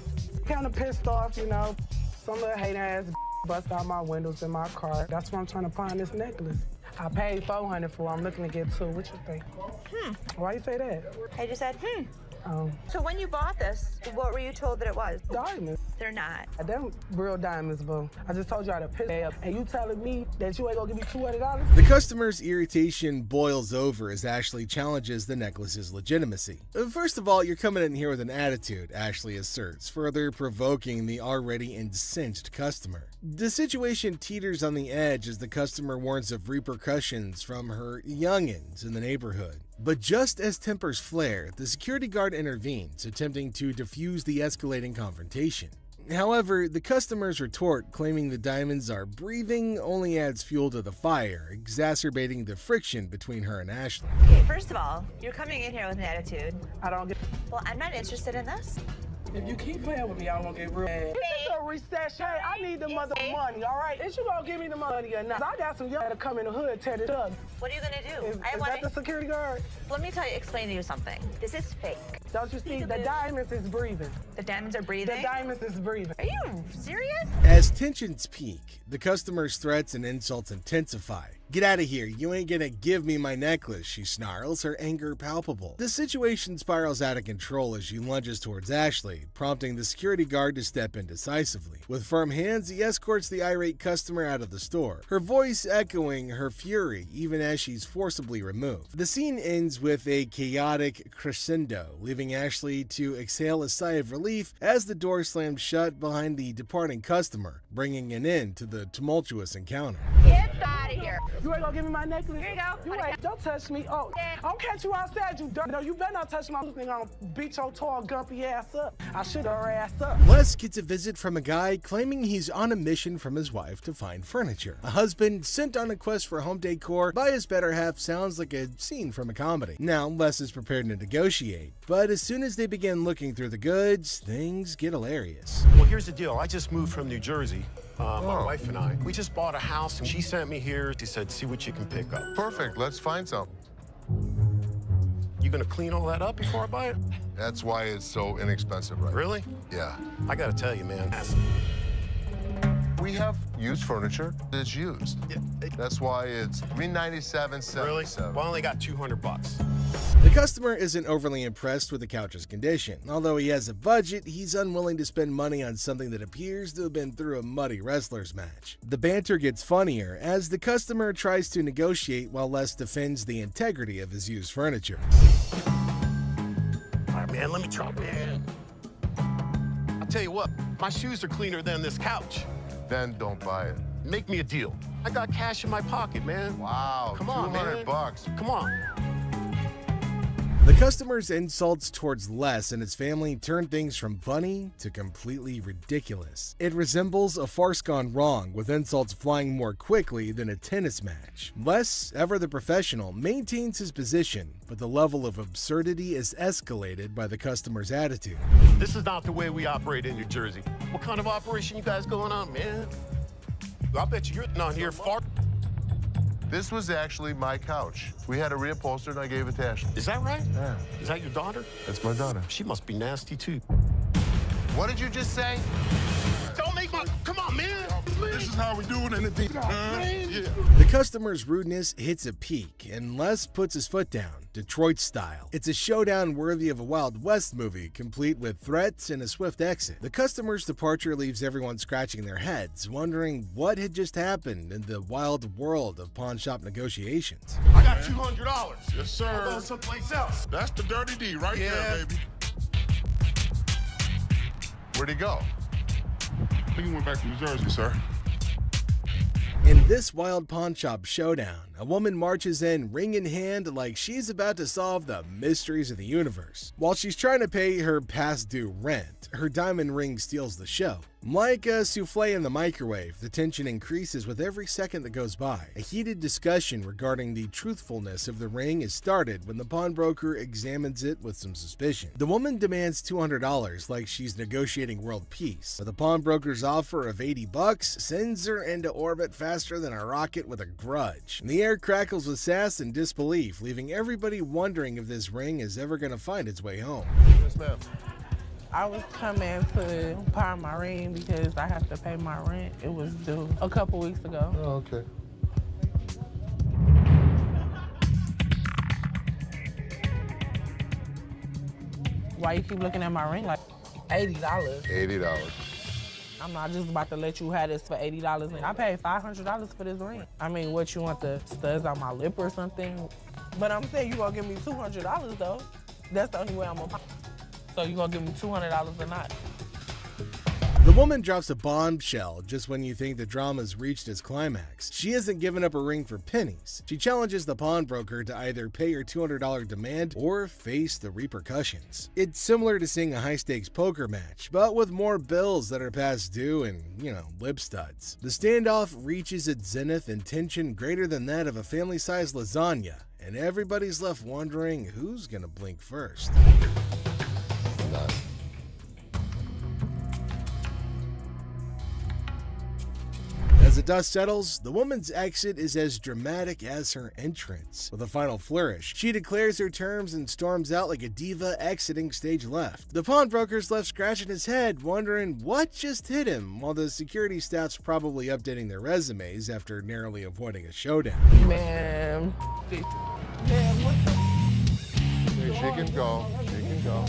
kind of pissed off, you know. Some little hater ass bust out my windows in my car. That's why I'm trying to pawn this necklace. I paid $400 for it. I'm looking to get $200. What you think? Why you say that? I just said, Oh. So when you bought this, what were you told that it was? Diamonds. They're not. Them real diamonds, boo. I just told you how to piss up. And you telling me that you ain't gonna give me $200? The customer's irritation boils over as Ashley challenges the necklace's legitimacy. First of all, you're coming in here with an attitude, Ashley asserts, further provoking the already incensed customer. The situation teeters on the edge as the customer warns of repercussions from her youngins in the neighborhood. But just as tempers flare, the security guard intervenes, attempting to defuse the escalating confrontation. However, the customer's retort, claiming the diamonds are breathing, only adds fuel to the fire, exacerbating the friction between her and Ashley. Okay, first of all, you're coming in here with an attitude. I don't get. Well, I'm not interested in this. If you keep playing with me, I'm gonna get real mad. This is a recession. Hey, I need the mother money, all right? Is you gonna give me the money or not? I got some young that come in the hood, tear it up. What are you gonna do? Is that the security guard? Let me explain to you something. This is fake. Don't you see? The diamonds is breathing. The diamonds are breathing? The diamonds is breathing. Are you serious? As tensions peak, the customer's threats and insults intensify. "Get out of here, you ain't gonna give me my necklace," she snarls, her anger palpable. The situation spirals out of control as she lunges towards Ashley, prompting the security guard to step in decisively. With firm hands, he escorts the irate customer out of the store, her voice echoing her fury even as she's forcibly removed. The scene ends with a chaotic crescendo, leaving Ashley to exhale a sigh of relief as the door slams shut behind the departing customer, bringing an end to the tumultuous encounter. Get out of here. You ain't gonna give me my necklace? Here you go. You ain't. Don't touch me. Oh, I'll catch you outside, you dirt. No, you better not touch my nigga. I'll beat your tall, gumpy ass up. I shoot her ass up. Les gets a visit from a guy claiming he's on a mission from his wife to find furniture. A husband sent on a quest for home decor by his better half sounds like a scene from a comedy. Now, Les is prepared to negotiate, but as soon as they begin looking through the goods, things get hilarious. Well, here's the deal. I just moved from New Jersey. My wife and I. We just bought a house, and she sent me here. She said, see what you can pick up. Perfect. Let's find some. You gonna clean all that up before I buy it? That's why it's so inexpensive, right? Really? Yeah. I gotta tell you, man. We have used furniture that's used. That's why it's $397.77. Really? Well, I only got $200. The customer isn't overly impressed with the couch's condition. Although he has a budget, he's unwilling to spend money on something that appears to have been through a muddy wrestler's match. The banter gets funnier as the customer tries to negotiate while Les defends the integrity of his used furniture. All right, man, let me try, man. I'll tell you what, my shoes are cleaner than this couch. Then don't buy it. Make me a deal. I got cash in my pocket, man. Wow, Come on, man. $200. Come on. The customer's insults towards Les and his family turn things from funny to completely ridiculous. It resembles a farce gone wrong, with insults flying more quickly than a tennis match. Les, ever the professional, maintains his position, but the level of absurdity is escalated by the customer's attitude. This is not the way we operate in New Jersey. What kind of operation you guys going on, man? I bet you're not here far. This was actually my couch. We had a reupholster and I gave it to Ashley. Is that right? Yeah. Is that your daughter? That's my daughter. She must be nasty, too. What did you just say? Don't make my... Come on, man. This is how we do it in the deep. Yeah. The customer's rudeness hits a peak, and Les puts his foot down, Detroit style. It's a showdown worthy of a Wild West movie, complete with threats and a swift exit. The customer's departure leaves everyone scratching their heads, wondering what had just happened in the wild world of pawn shop negotiations. I got $200. Yes, sir. I'm going someplace else. That's the dirty D right there, baby. Where'd he go? I think he went back to New Jersey, sir. In this wild pawn shop showdown, a woman marches in ring in hand like she's about to solve the mysteries of the universe. While she's trying to pay her past due rent, her diamond ring steals the show. Like a souffle in the microwave, the tension increases with every second that goes by. A heated discussion regarding the truthfulness of the ring is started when the pawnbroker examines it with some suspicion. The woman demands $200 like she's negotiating world peace, but the pawnbroker's offer of $80 sends her into orbit faster than a rocket with a grudge. And the air crackles with sass and disbelief, leaving everybody wondering if this ring is ever going to find its way home. Yes, ma'am. I was coming to pawn my ring because I have to pay my rent. It was due a couple weeks ago. Oh, okay. Why you keep looking at my ring like $80? $80. I'm not just about to let you have this for $80. And I paid $500 for this ring. I mean, what, you want the studs on my lip or something? But I'm saying you gonna give me $200 though. That's the only way I'm gonna. So you gonna give me $200 or not? The woman drops a bombshell just when you think the drama's reached its climax. She hasn't given up her ring for pennies. She challenges the pawnbroker to either pay her $200 demand or face the repercussions. It's similar to seeing a high-stakes poker match, but with more bills that are past due and, lip studs. The standoff reaches its zenith in tension greater than that of a family-sized lasagna, and everybody's left wondering who's gonna blink first. As As the dust settles, the woman's exit is as dramatic as her entrance. With a final flourish, she declares her terms and storms out like a diva exiting stage left. The pawnbroker's left scratching his head, wondering what just hit him, while the security staff's probably updating their resumes after narrowly avoiding a showdown. Man, what the? She can go. She can go.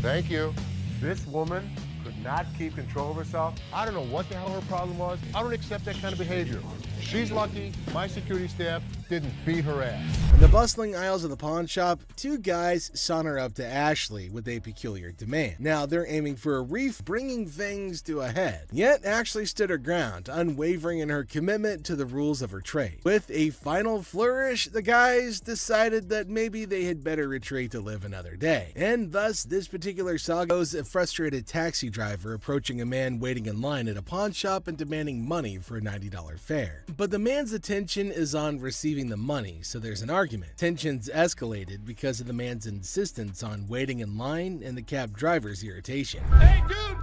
Thank you. This woman could not keep control of herself. I don't know what the hell her problem was. I don't accept that kind of behavior. She's lucky my security staff didn't beat her ass. In the bustling aisles of the pawn shop, two guys saunter up to Ashley with a peculiar demand. Now they're aiming for a reef, bringing things to a head. Yet Ashley stood her ground, unwavering in her commitment to the rules of her trade. With a final flourish, the guys decided that maybe they had better retreat to live another day. And thus, this particular saga shows a frustrated taxi driver approaching a man waiting in line at a pawn shop and demanding money for a $90 fare. But the man's attention is on receiving the money, so there's an argument. Tensions escalated because of the man's insistence on waiting in line and the cab driver's irritation. Hey, dude!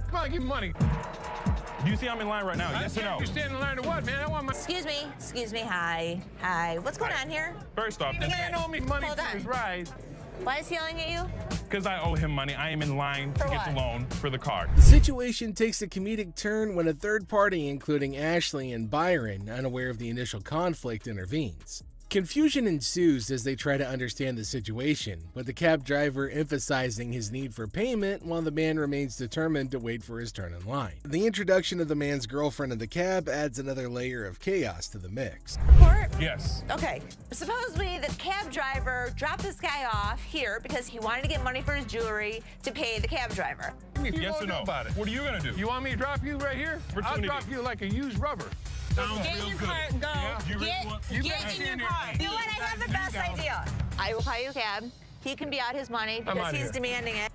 Come on, give me money. Do you see I'm in line right now? Yes or no? You're standing in line to what, man? I want my... Excuse me, hi. What's going on here? First off, The man owe me money Hold for on. his ride. Why is he yelling at you? because I owe him money, I am in line to get the loan for the car. The situation takes a comedic turn when a third party, including Ashley and Byron, unaware of the initial conflict, intervenes. Confusion ensues as they try to understand the situation, with the cab driver emphasizing his need for payment while the man remains determined to wait for his turn in line. The introduction of the man's girlfriend in the cab adds another layer of chaos to the mix. Report? Yes. Okay. Supposedly the cab driver dropped this guy off here because he wanted to get money for his jewelry to pay the cab driver. Yes or no? About it. What are you gonna do? You want me to drop you right here? I'll drop you like a used rubber. Sounds real good. Go. Yeah, Get in your car. You know what? I have the best idea. I will buy you a cab. He can be out his money because he's demanding it.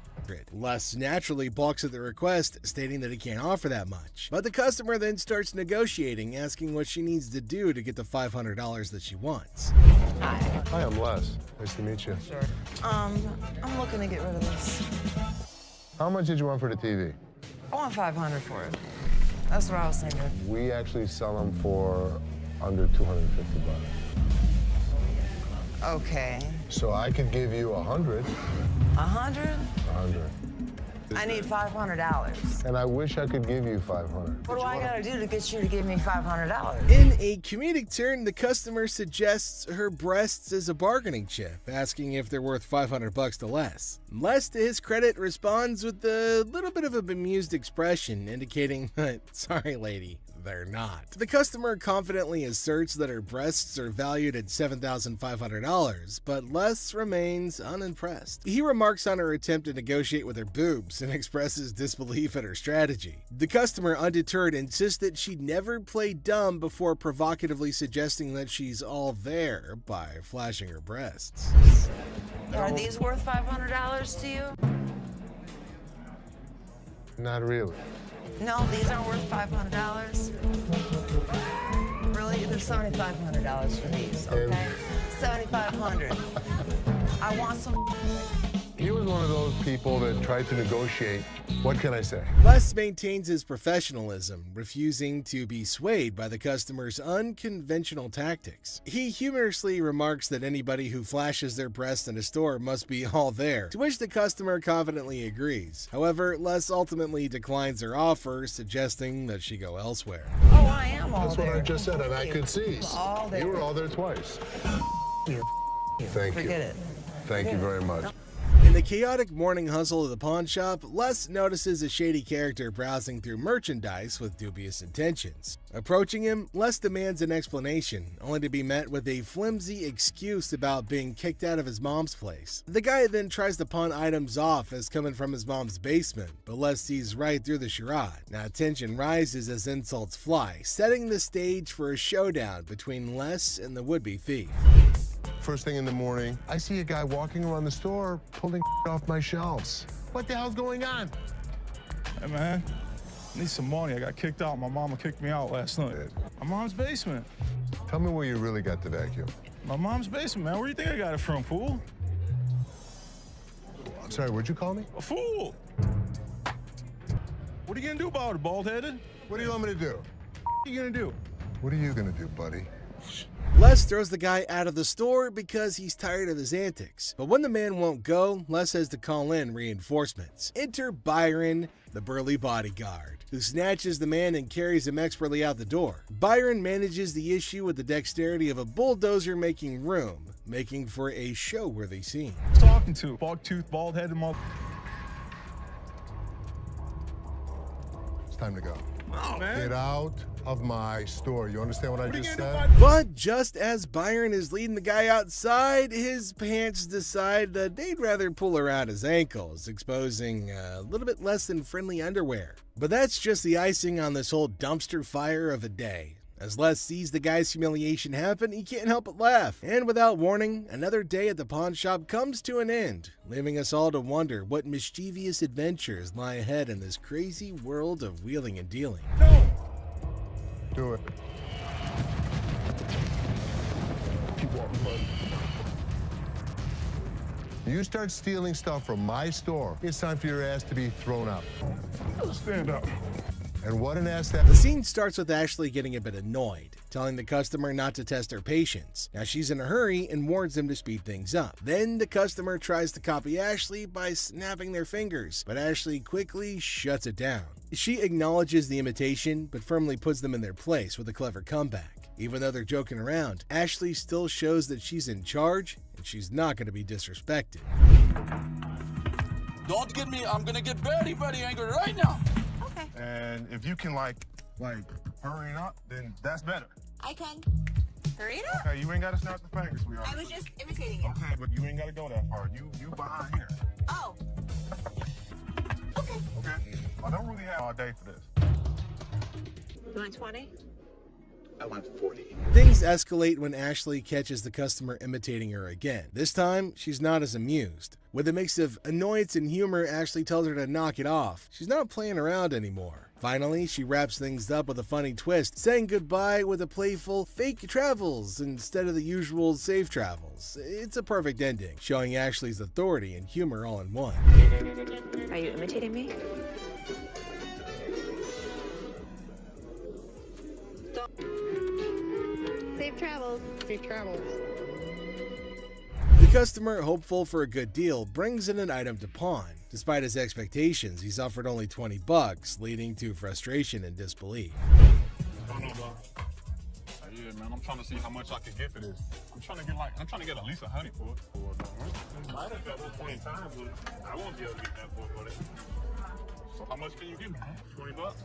Les naturally balks at the request, stating that he can't offer that much. But the customer then starts negotiating, asking what she needs to do to get the $500 that she wants. Hi, I'm Les. Nice to meet you. Sure. I'm looking to get rid of this. How much did you want for the TV? I want $500 for it. That's what I was thinking. We actually sell them for under 250 bucks. Okay. So I could give you 100. 100? 100. I need $500. And I wish I could give you 500. What do I gotta do to get you to give me $500? In a comedic turn, the customer suggests her breasts as a bargaining chip, asking if they're worth $500 to Les. Les, to his credit, responds with a little bit of a bemused expression, indicating, sorry lady, they're not. The customer confidently asserts that her breasts are valued at $7,500, but Les remains unimpressed. He remarks on her attempt to negotiate with her boobs and expresses disbelief at her strategy. The customer, undeterred, insists that she'd never play dumb before provocatively suggesting that she's all there by flashing her breasts. Are these worth $500 to you? Not really. No, these aren't worth $500. Really? They're $7,500 for these, okay? $7,500. I want some. He was one of those people that tried to negotiate. What can I say? Les maintains his professionalism, refusing to be swayed by the customer's unconventional tactics. He humorously remarks that anybody who flashes their breast in a store must be all there, to which the customer confidently agrees. However, Les ultimately declines her offer, suggesting that she go elsewhere. Oh, I am all That's there. what I just said, and I could see. All there. You were all there twice. Thank you. Forget it. Thank you very much. In the chaotic morning hustle of the pawn shop, Les notices a shady character browsing through merchandise with dubious intentions. Approaching him, Les demands an explanation, only to be met with a flimsy excuse about being kicked out of his mom's place. The guy then tries to pawn items off as coming from his mom's basement, but Les sees right through the charade. Now tension rises as insults fly, setting the stage for a showdown between Les and the would-be thief. First thing in the morning, I see a guy walking around the store pulling off my shelves. What the hell's going on? Hey, man, I need some money. I got kicked out. My mama kicked me out last night. My mom's basement. Tell me where you really got the vacuum. My mom's basement, man. Where do you think I got it from, fool? I'm sorry, what'd you call me? A fool! What are you gonna do about it, bald-headed? What do you want me to do? you gonna do? What are you gonna do, buddy? Les throws the guy out of the store because he's tired of his antics. But when the man won't go, Les has to call in reinforcements. Enter Byron, the burly bodyguard, who snatches the man and carries him expertly out the door. Byron manages the issue with the dexterity of a bulldozer making room, making for a show-worthy scene. Talking to bald-toothed, bald-headed mother. It's time to go. Oh, man. Get out of my store. You understand what I just said? But just as Byron is leading the guy outside, his pants decide that they'd rather pull around his ankles, exposing a little bit less than friendly underwear. But that's just the icing on this whole dumpster fire of a day. As Les sees the guy's humiliation happen, he can't help but laugh. And without warning, another day at the pawn shop comes to an end, leaving us all to wonder what mischievous adventures lie ahead in this crazy world of wheeling and dealing. Do it. Keep walking, buddy. You start stealing stuff from my store, it's time for your ass to be thrown out. Stand up. And what an ass that... The scene starts with Ashley getting a bit annoyed, telling the customer not to test her patience. Now she's in a hurry and warns them to speed things up. Then the customer tries to copy Ashley by snapping their fingers, but Ashley quickly shuts it down. She acknowledges the imitation, but firmly puts them in their place with a clever comeback. Even though they're joking around, Ashley still shows that she's in charge and she's not going to be disrespected. Don't get me, I'm gonna get very, very angry right now. Okay. And if you can, like hurry it up, then that's better. I can. Hurry it up. Okay, you ain't got to snap the fingers, sweetheart. I was just imitating it. Okay, but you ain't got to go that far. You behind here. Oh. Okay. I don't really have all day for this. You want 20? I want 40. Things escalate when Ashley catches the customer imitating her again. This time, she's not as amused. With a mix of annoyance and humor, Ashley tells her to knock it off. She's not playing around anymore. Finally, she wraps things up with a funny twist, saying goodbye with a playful fake travels instead of the usual safe travels. It's a perfect ending, showing Ashley's authority and humor all in one. Are you imitating me? Safe travels. Safe travels. The customer, hopeful for a good deal, brings in an item to pawn. Despite his expectations, he's offered only $20, leading to frustration and disbelief. Yeah, man, I'm trying to see how much I can get for this. I'm trying to get at least 100 for it. Might have got 20 times, but I won't be able to get that for it. So how much can you give me? $20? What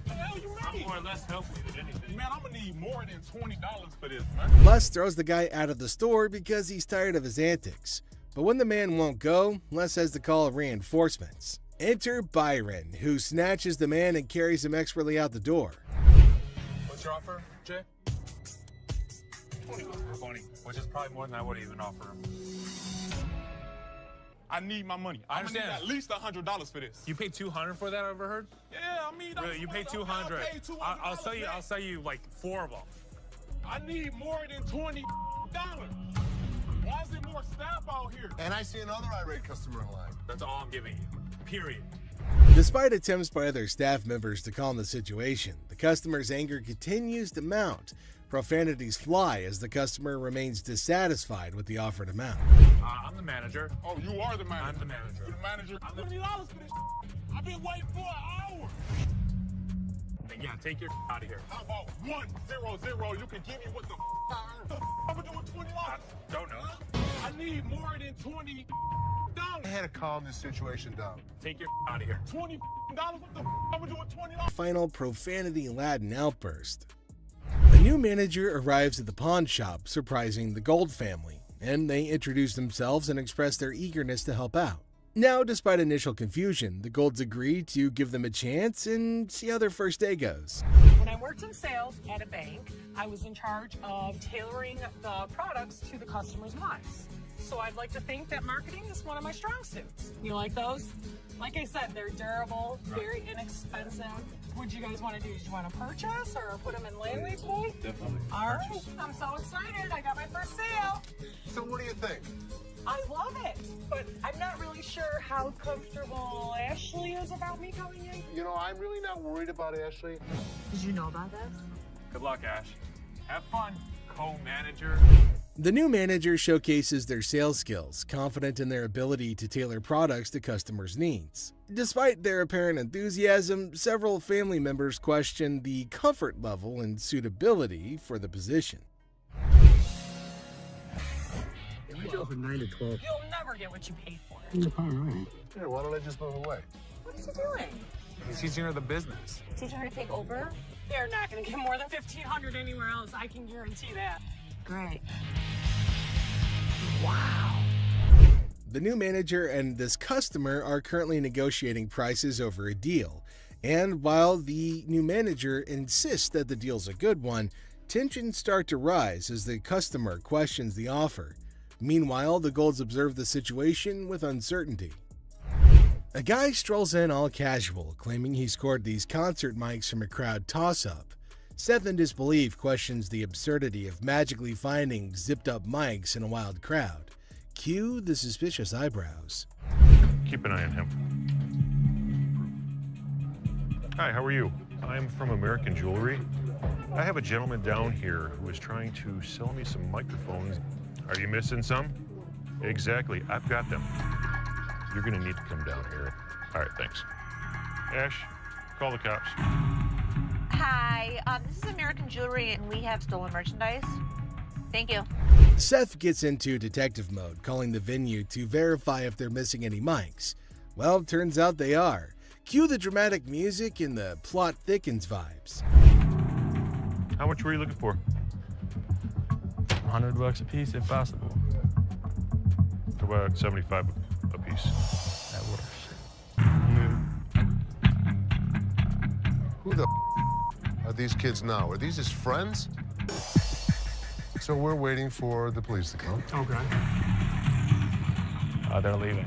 the hell you mean? I'm more or less helpful than anything. Man, I'm gonna need more than $20 for this, man. Les throws the guy out of the store because he's tired of his antics. But when the man won't go, Les has to call reinforcements. Enter Byron, who snatches the man and carries him expertly out the door. What's your offer, Jay? 20, which is probably more than I would even offer him. I need my money. I understand. I'm gonna need at least $100 for this. You paid $200 for that, I overheard? Yeah, I mean, really, you paid $200. I'll sell you like 4 of them. I need more than $20. Why is there more staff out here? And I see another irate customer in line. That's all I'm giving you. Period. Despite attempts by other staff members to calm the situation, the customer's anger continues to mount. Profanities fly as the customer remains dissatisfied with the offered amount. I'm the manager. Oh, you are the manager? I'm the manager. You're the manager? $20 for this. I've been waiting for an hour. Then yeah, take your out of here. How about 100? You can give me what the I'm gonna do with $20. I don't know. I need more than $20. I had to calm this situation down. Take your out of here. $20? What the I'm gonna do with $20? Final profanity-laden outburst. A new manager arrives at the pawn shop, surprising the Gold family, and they introduce themselves and express their eagerness to help out. Now, despite initial confusion, the Golds agree to give them a chance and see how their first day goes. When I worked in sales at a bank, I was in charge of tailoring the products to the customer's wants. So I'd like to think that marketing is one of my strong suits. You like those? Like I said, they're durable, very inexpensive. What do you guys want to do? Do you want to purchase or put them in layaway today? Definitely. All right, I'm so excited. I got my first sale. So what do you think? I love it, but I'm not really sure how comfortable Ashley is about me coming in. You know, I'm really not worried about Ashley. Did you know about this? Good luck, Ash. Have fun, co-manager. The new manager showcases their sales skills, confident in their ability to tailor products to customers' needs. Despite their apparent enthusiasm, several family members question the comfort level and suitability for the position. We go from 9 to 12. You'll never get what you paid for. You're probably right. Here, why don't I just move away? What is he doing? He's teaching her the business. Is he trying to take over? They're not going to get more than $1,500 anywhere else. I can guarantee that. Great. Wow. The new manager and this customer are currently negotiating prices over a deal. And while the new manager insists that the deal's a good one, tensions start to rise as the customer questions the offer. Meanwhile, the Golds observe the situation with uncertainty. A guy strolls in all casual, claiming he scored these concert mics from a crowd toss-up. Seth, in disbelief, questions the absurdity of magically finding zipped-up mics in a wild crowd. Cue the suspicious eyebrows. Keep an eye on him. Hi, how are you? I'm from American Jewelry. I have a gentleman down here who is trying to sell me some microphones. Are you missing some? Exactly, I've got them. You're gonna need to come down here. All right, thanks. Ash, call the cops. Hi, this is American Jewelry and we have stolen merchandise. Thank you. Seth gets into detective mode, calling the venue to verify if they're missing any mics. Well, turns out they are. Cue the dramatic music and the plot thickens vibes. How much were you looking for? $100 a piece if possible. How about 75 a piece? That works. Who the are these kids now? Are these his friends? So we're waiting for the police to come. Okay. They're leaving.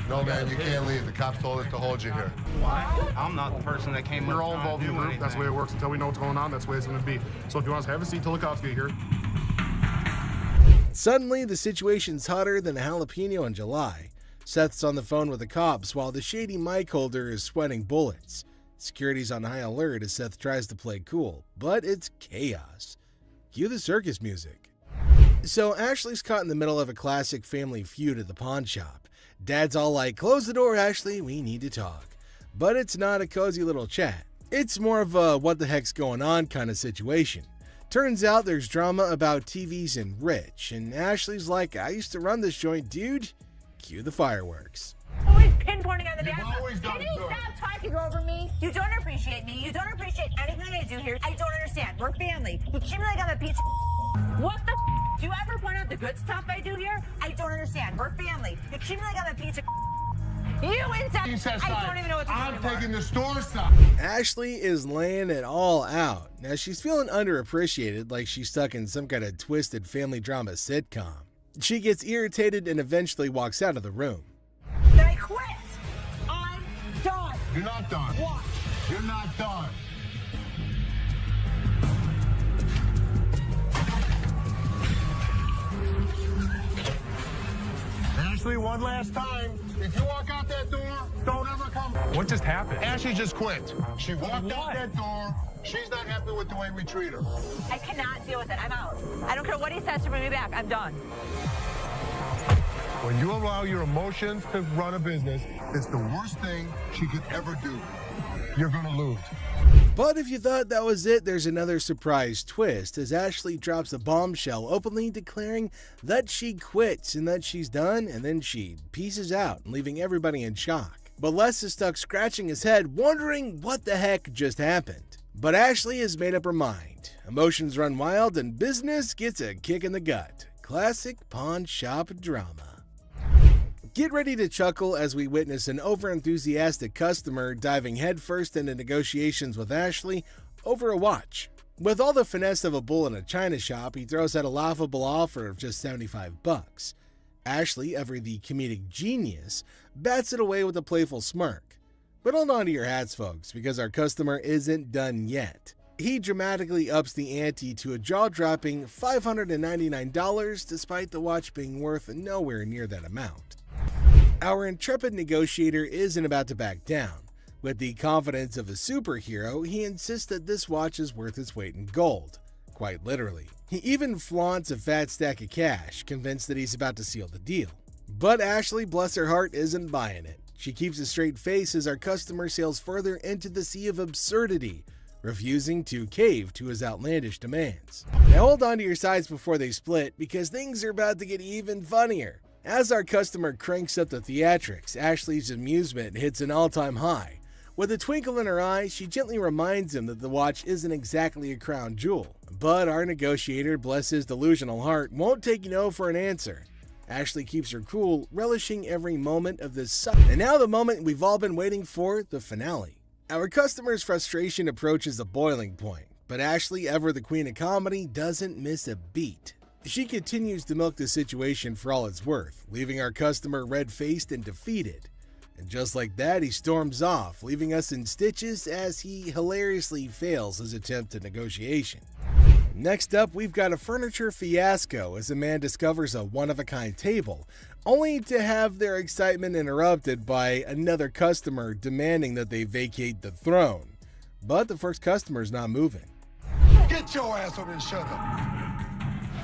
No, man, you can't leave. The cops told us to hold you here. Why? I'm not the person that came up. We're all involved in the group. That's the way it works. Until we know what's going on, that's the way it's going to be. So if you want us to have a seat till the cops get here. Suddenly, the situation's hotter than a jalapeno in July. Seth's on the phone with the cops while the shady mic holder is sweating bullets. Security's on high alert as Seth tries to play cool, but it's chaos. Cue the circus music. So Ashley's caught in the middle of a classic family feud at the pawn shop. Dad's all like, "Close the door, Ashley, we need to talk." But it's not a cozy little chat. It's more of a what the heck's going on kind of situation. Turns out there's drama about TVs and Rich, and Ashley's like, "I used to run this joint, dude." Cue the fireworks. Always pinpointing on the bad. Can you stop talking over me? You don't appreciate me. You don't appreciate anything I do here. I don't understand. We're family. You keep me like I'm a piece of What the Do you ever point out the good stuff I do here? I don't understand. We're family. You treat me like I'm a piece of You inside. I don't even know what to do I'm anymore. taking the store side. Ashley is laying it all out. Now she's feeling underappreciated, like she's stuck in some kind of twisted family drama sitcom. She gets irritated and eventually walks out of the room. Then I quit. I'm done. You're not done. Watch. You're not done. Ashley, one last time. If you walk out that door, don't ever come. What just happened? Ashley just quit. She walked out that door. She's not happy with the way we treat her. I cannot deal with it. I'm out. I don't care what he says to bring me back. I'm done. When you allow your emotions to run a business, it's the worst thing she could ever do. You're gonna lose. But if you thought that was it, there's another surprise twist as Ashley drops a bombshell openly declaring that she quits and that she's done, and then she pieces out, leaving everybody in shock. But Les is stuck scratching his head, wondering what the heck just happened. But Ashley has made up her mind. Emotions run wild and business gets a kick in the gut. Classic pawn shop drama. Get ready to chuckle as we witness an overenthusiastic customer diving headfirst into negotiations with Ashley over a watch. With all the finesse of a bull in a china shop, he throws out a laughable offer of just $75. Ashley, ever the comedic genius, bats it away with a playful smirk. But hold on to your hats, folks, because our customer isn't done yet. He dramatically ups the ante to a jaw-dropping $599 despite the watch being worth nowhere near that amount. Our intrepid negotiator isn't about to back down. With the confidence of a superhero, he insists that this watch is worth its weight in gold. Quite literally. He even flaunts a fat stack of cash, convinced that he's about to seal the deal. But Ashley, bless her heart, isn't buying it. She keeps a straight face as our customer sails further into the sea of absurdity, refusing to cave to his outlandish demands. Now hold on to your sides before they split, because things are about to get even funnier. As our customer cranks up the theatrics, Ashley's amusement hits an all-time high. With a twinkle in her eye, she gently reminds him that the watch isn't exactly a crown jewel. But our negotiator, bless his delusional heart, won't take no for an answer. Ashley keeps her cool, relishing every moment of this And now the moment we've all been waiting for, the finale. Our customer's frustration approaches a boiling point, but Ashley, ever the queen of comedy, doesn't miss a beat. She continues to milk the situation for all it's worth, leaving our customer red-faced and defeated. And just like that, he storms off, leaving us in stitches as he hilariously fails his attempt at negotiation. Next up, we've got a furniture fiasco as a man discovers a one-of-a-kind table, only to have their excitement interrupted by another customer demanding that they vacate the throne. But the first customer's not moving. Get your ass over and shut up.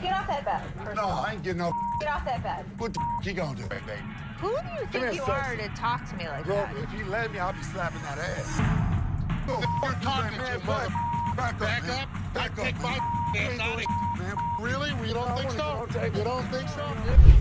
Get off that bed. No, I ain't getting no. Get off that bed. What the you gonna do, baby? Who do you think you are to talk to me like Bro, that? if you let me, I'll be slapping that ass. You're talking to mother. Back up. Take my ass out of man. Really? We don't think so? You don't think so?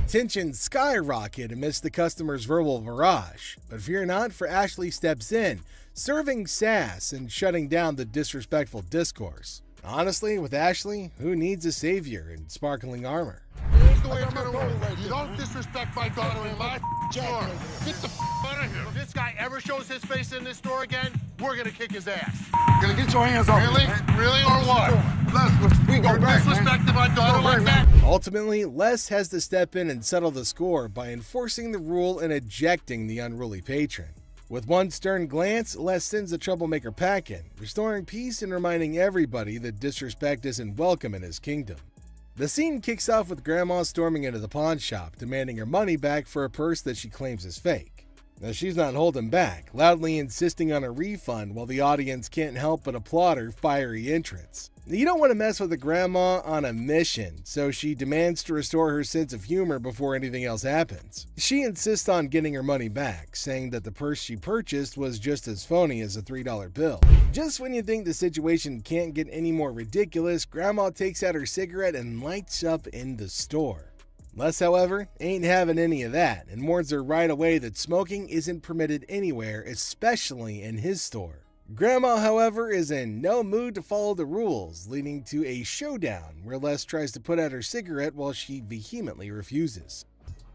Tension skyrocket amidst the customer's verbal barrage, but fear not, for Ashley steps in, serving sass and shutting down the disrespectful discourse. Honestly, with Ashley, who needs a savior in sparkling armor? Here's the way it's gonna work. You don't disrespect my daughter in my store. Get the out of here. If this guy ever shows his face in this store again, we're gonna kick his ass. Gonna get your hands off me. Really? Really or what? We go back, disrespecting my daughter like that? Ultimately, Les has to step in and settle the score by enforcing the rule and ejecting the unruly patron. With one stern glance, Les sends the troublemaker packing, restoring peace and reminding everybody that disrespect isn't welcome in his kingdom. The scene kicks off with Grandma storming into the pawn shop, demanding her money back for a purse that she claims is fake. Now she's not holding back, loudly insisting on a refund while the audience can't help but applaud her fiery entrance. You don't want to mess with a grandma on a mission, so she demands to restore her sense of humor before anything else happens. She insists on getting her money back, saying that the purse she purchased was just as phony as a $3 bill. Just when you think the situation can't get any more ridiculous, Grandma takes out her cigarette and lights up in the store. Les, however, ain't having any of that and warns her right away that smoking isn't permitted anywhere, especially in his store. Grandma, however, is in no mood to follow the rules, leading to a showdown where Les tries to put out her cigarette while she vehemently refuses.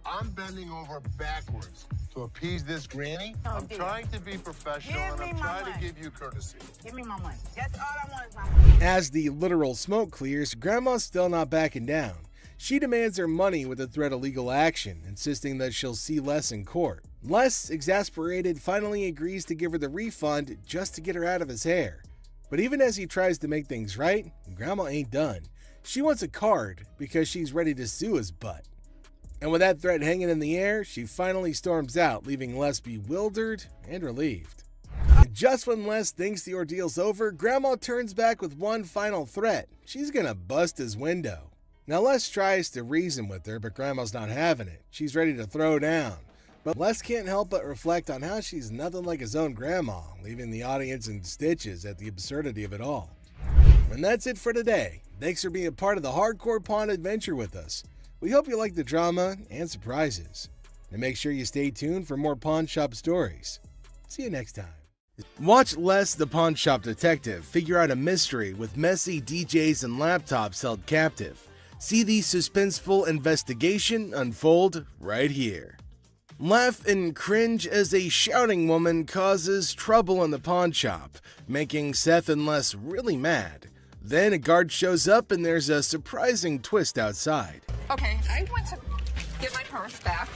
I'm bending over backwards to appease this granny. I'm trying to be professional and I'm trying to give you courtesy. Give me my money. That's all I want is my money. As the literal smoke clears, Grandma's still not backing down. She demands her money with a threat of legal action, insisting that she'll see Les in court. Les, exasperated, finally agrees to give her the refund just to get her out of his hair. But even as he tries to make things right, Grandma ain't done. She wants a card because she's ready to sue his butt. And with that threat hanging in the air, she finally storms out, leaving Les bewildered and relieved. And just when Les thinks the ordeal's over, Grandma turns back with one final threat. She's gonna bust his window. Now Les tries to reason with her, but Grandma's not having it. She's ready to throw down. But Les can't help but reflect on how she's nothing like his own grandma, leaving the audience in stitches at the absurdity of it all. And that's it for today. Thanks for being a part of the Hardcore Pawn adventure with us. We hope you like the drama and surprises. And make sure you stay tuned for more pawn shop stories. See you next time. Watch Les the Pawn Shop Detective figure out a mystery with messy DJs and laptops held captive. See the suspenseful investigation unfold right here. Laugh and cringe as a shouting woman causes trouble in the pawn shop, making Seth and Les really mad. Then a guard shows up and there's a surprising twist outside. Okay, I went to get my purse back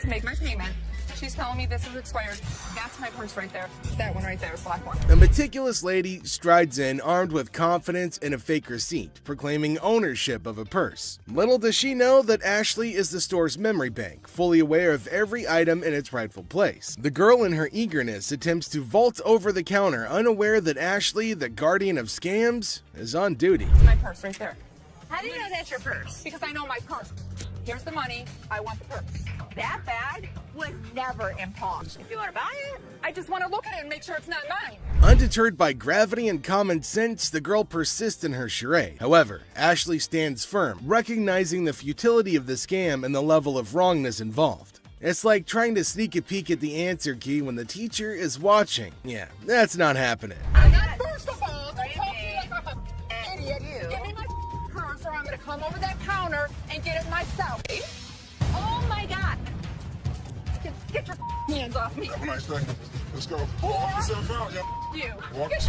to make my payment, She's telling me this is expired. That's my purse right there. That one right there, black one. A meticulous lady strides in armed with confidence and a fake receipt, proclaiming ownership of a purse. Little does she know that Ashley is the store's memory bank, fully aware of every item in its rightful place. The girl, in her eagerness, attempts to vault over the counter, unaware that Ashley, the guardian of scams, is on duty. It's my purse right there. How do you know that's your purse? Because I know my purse. Here's the money. I want the purse. That bad was never in pawn. If you want to buy it, I just want to look at it and make sure it's not mine. Undeterred by gravity and common sense, the girl persists in her charade. However, Ashley stands firm, recognizing the futility of the scam and the level of wrongness involved. It's like trying to sneak a peek at the answer key when the teacher is watching. Yeah, that's not happening. First of all, don't talk to me like I'm an idiot. Give me my purse or I'm going to come over that counter and get it myself. oh my God. Get your hands off me. Have a nice day. Let's go. Walk yourself out, yo. You.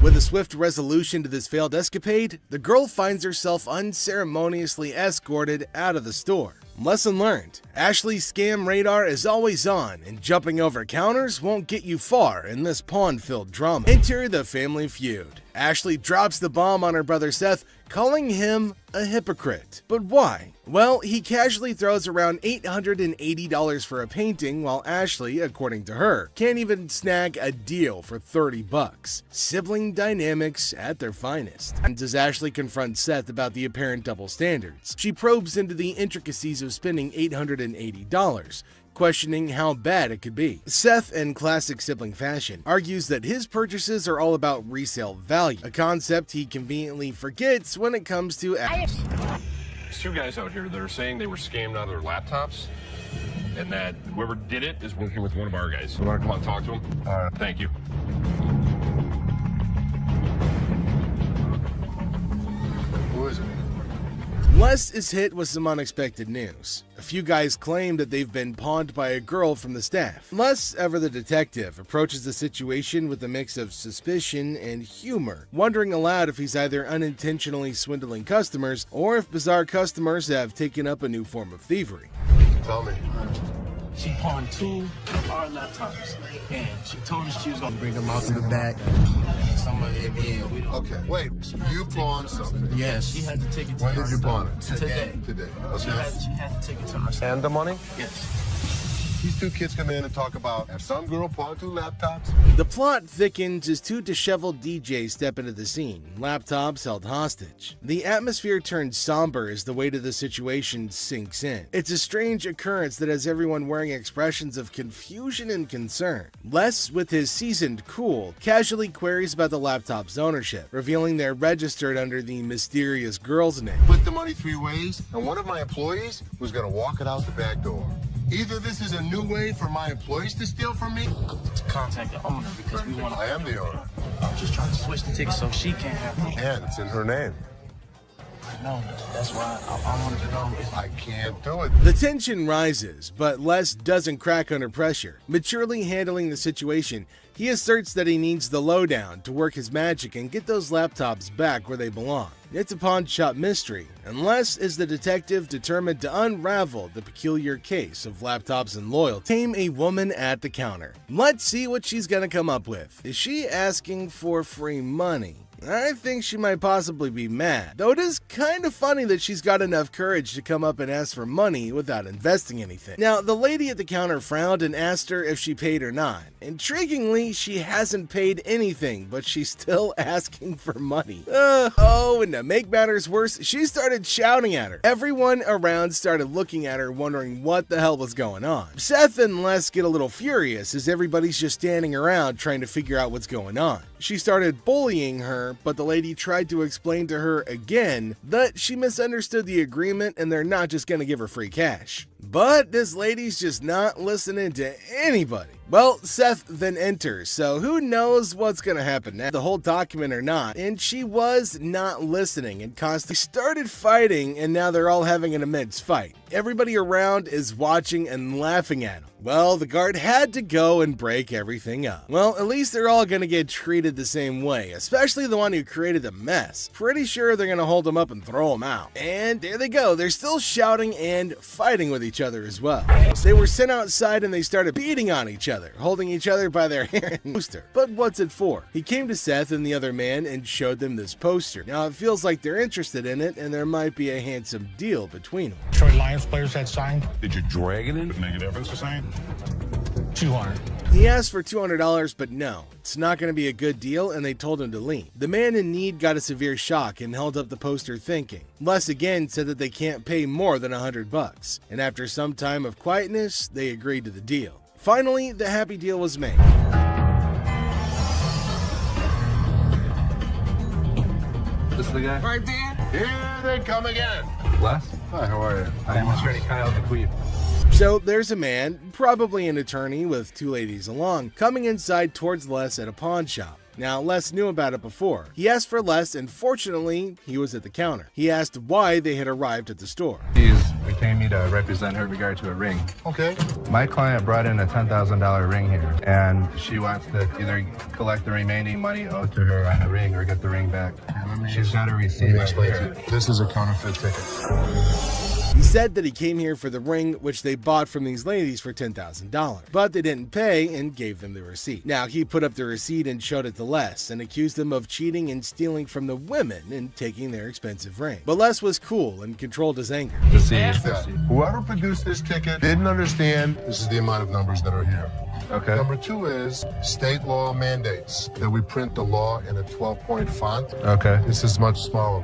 With a swift resolution to this failed escapade, the girl finds herself unceremoniously escorted out of the store. Lesson learned. Ashley's scam radar is always on, and jumping over counters won't get you far in this pawn-filled drama. Enter the family feud. Ashley drops the bomb on her brother Seth, calling him a hypocrite. But why? Well, he casually throws around $880 for a painting, while Ashley, according to her, can't even snag a deal for $30. Sibling dynamics at their finest. And does Ashley confront Seth about the apparent double standards? She probes into the intricacies of spending $880, questioning how bad it could be. Seth, in classic sibling fashion, argues that his purchases are all about resale value, a concept he conveniently forgets when it comes to There's two guys out here that are saying they were scammed out of their laptops, and that whoever did it is working with one of our guys. You want to come out and talk to him? All right. Thank you. Who is it? Les is hit with some unexpected news. A few guys claim that they've been pawned by a girl from the staff. Les, ever the detective, approaches the situation with a mix of suspicion and humor, wondering aloud if he's either unintentionally swindling customers or if bizarre customers have taken up a new form of thievery. Tell me. She pawned 2 of our laptops, and she told us she was gonna bring them out to the back. Some of it, yeah. Okay, wait. You pawned something? Yes, she had to take it to When her did you pawn it? Today. Today. She Okay. had to take it to her. And the money? Yes. These two kids come in and talk about have some girl pawned 2 laptops. The plot thickens as 2 disheveled DJs step into the scene, laptops held hostage. The atmosphere turns somber as the weight of the situation sinks in. It's a strange occurrence that has everyone wearing expressions of confusion and concern. Les, with his seasoned cool, casually queries about the laptop's ownership, revealing they're registered under the mysterious girl's name. Split the money 3 ways, and one of my employees was gonna walk it out the back door. Either this is a new way for my employees to steal from me. To contact the owner because we want to. I am the owner. I'm just trying to switch the ticket so she can't have them. And it's in her name. No, that's why I wanted to know if I can't do it. The tension rises, but Les doesn't crack under pressure. Maturely handling the situation, he asserts that he needs the lowdown to work his magic and get those laptops back where they belong. It's a pawn shop mystery, and Les is the detective determined to unravel the peculiar case of laptops and loyalty. Tame a woman at the counter. Let's see what she's gonna come up with. Is she asking for free money? I think she might possibly be mad, though it is kind of funny that she's got enough courage to come up and ask for money without investing anything. Now, the lady at the counter frowned and asked her if she paid or not. Intriguingly, she hasn't paid anything, but she's still asking for money. And to make matters worse, she started shouting at her. Everyone around started looking at her, wondering what the hell was going on. Seth and Les get a little furious as everybody's just standing around trying to figure out what's going on. She started bullying her, but the lady tried to explain to her again that she misunderstood the agreement and they're not just gonna give her free cash. But this lady's just not listening to anybody. Well, Seth then enters, so who knows what's gonna happen now, the whole document or not, and she was not listening and constantly started fighting, and now they're all having an immense fight. Everybody around is watching and laughing at him. Well, the guard had to go and break everything up. Well, at least they're all gonna get treated the same way, especially the one who created the mess. Pretty sure they're gonna hold him up and throw him out. And there they go, they're still shouting and fighting with each other. each other as well. They were sent outside and they started beating on each other, holding each other by their hair and poster. But what's it for? He came to Seth and the other man and showed them this poster. Now it feels like they're interested in it and there might be a handsome deal between them. Detroit Lions players had signed. Did you drag it in? Make a difference to sign? 200. He asked for $200, but no, it's not going to be a good deal, and they told him to leave. The man in need got a severe shock and held up the poster thinking. Les again said that they can't pay more than $100, and after some time of quietness, they agreed to the deal. Finally, the happy deal was made. This is the guy? Right there. Here they come again. Les? Hi, how are you? I'm Attorney Kyle DeQueef. So there's a man, probably an attorney with two ladies along, coming inside towards Les at a pawn shop. Now, Les knew about it before. He asked for Les, and fortunately, he was at the counter. He asked why they had arrived at the store. She's retained me to represent her in regard to a ring. Okay. My client brought in a $10,000 ring here, and she wants to either collect the remaining money owed to her on the ring or get the ring back. She's got a receipt. This is a counterfeit ticket. He said that he came here for the ring, which they bought from these ladies for $10,000, but they didn't pay and gave them the receipt. Now, he put up the receipt and showed it to Les and accused them of cheating and stealing from the women and taking their expensive ring. But Les was cool and controlled his anger. Whoever produced this ticket didn't understand this is the amount of numbers that are here. Okay. Number two is state law mandates that we print the law in a 12-point font. Okay. This is much smaller.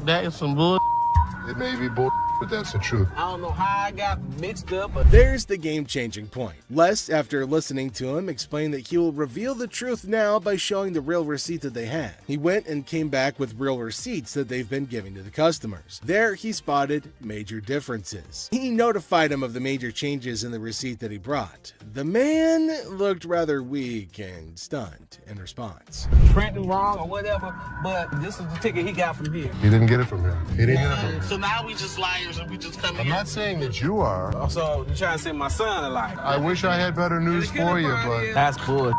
That is some bull. It may be bull, but that's the truth. I don't know how I got mixed up, but There's the game-changing point. Les, after listening to him, explained that he will reveal the truth now by showing the real receipt that they had. He went and came back with real receipts that they've been giving to the customers. There, he spotted major differences. He notified him of the major changes in the receipt that he brought. The man looked rather weak and stunned in response. printing wrong or whatever, but this is the ticket he got from here. He didn't get it from him. He didn't get it from him. So now we just liars and we just come I'm here. not saying that you are. So you trying to say my son a liar? I wish I had better news for you, but That's bull.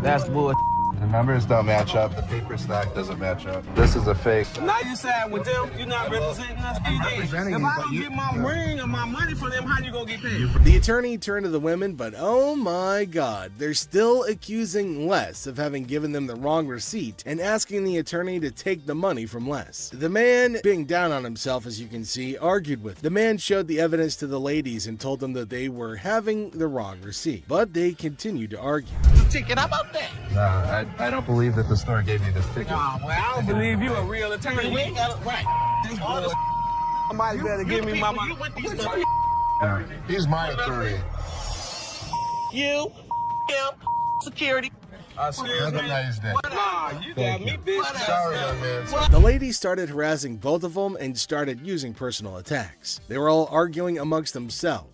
That's bull. The numbers don't match up. The paper stock doesn't match up. This is a fake. Now you side with them. You're not representing us. If I don't get my ring or my money from them, how you gonna get paid? The attorney turned to the women, but oh my god, they're still accusing Les of having given them the wrong receipt and asking the attorney to take the money from Les. The man, being down on himself as you can see, argued with. The man showed the evidence to the ladies and told them that they were having the wrong receipt, but they continued to argue. The ticket, how about that? No, I don't believe that the store gave you this ticket. Nah, well, I don't believe you a real attorney. We ain't got it right. This bull. Somebody better give me my money. he's my attorney. You, him, security. Have a nice day. Nah, you got me, bitch. Sorry, young man. The ladies started harassing both of them and started using personal attacks. They were all arguing amongst themselves.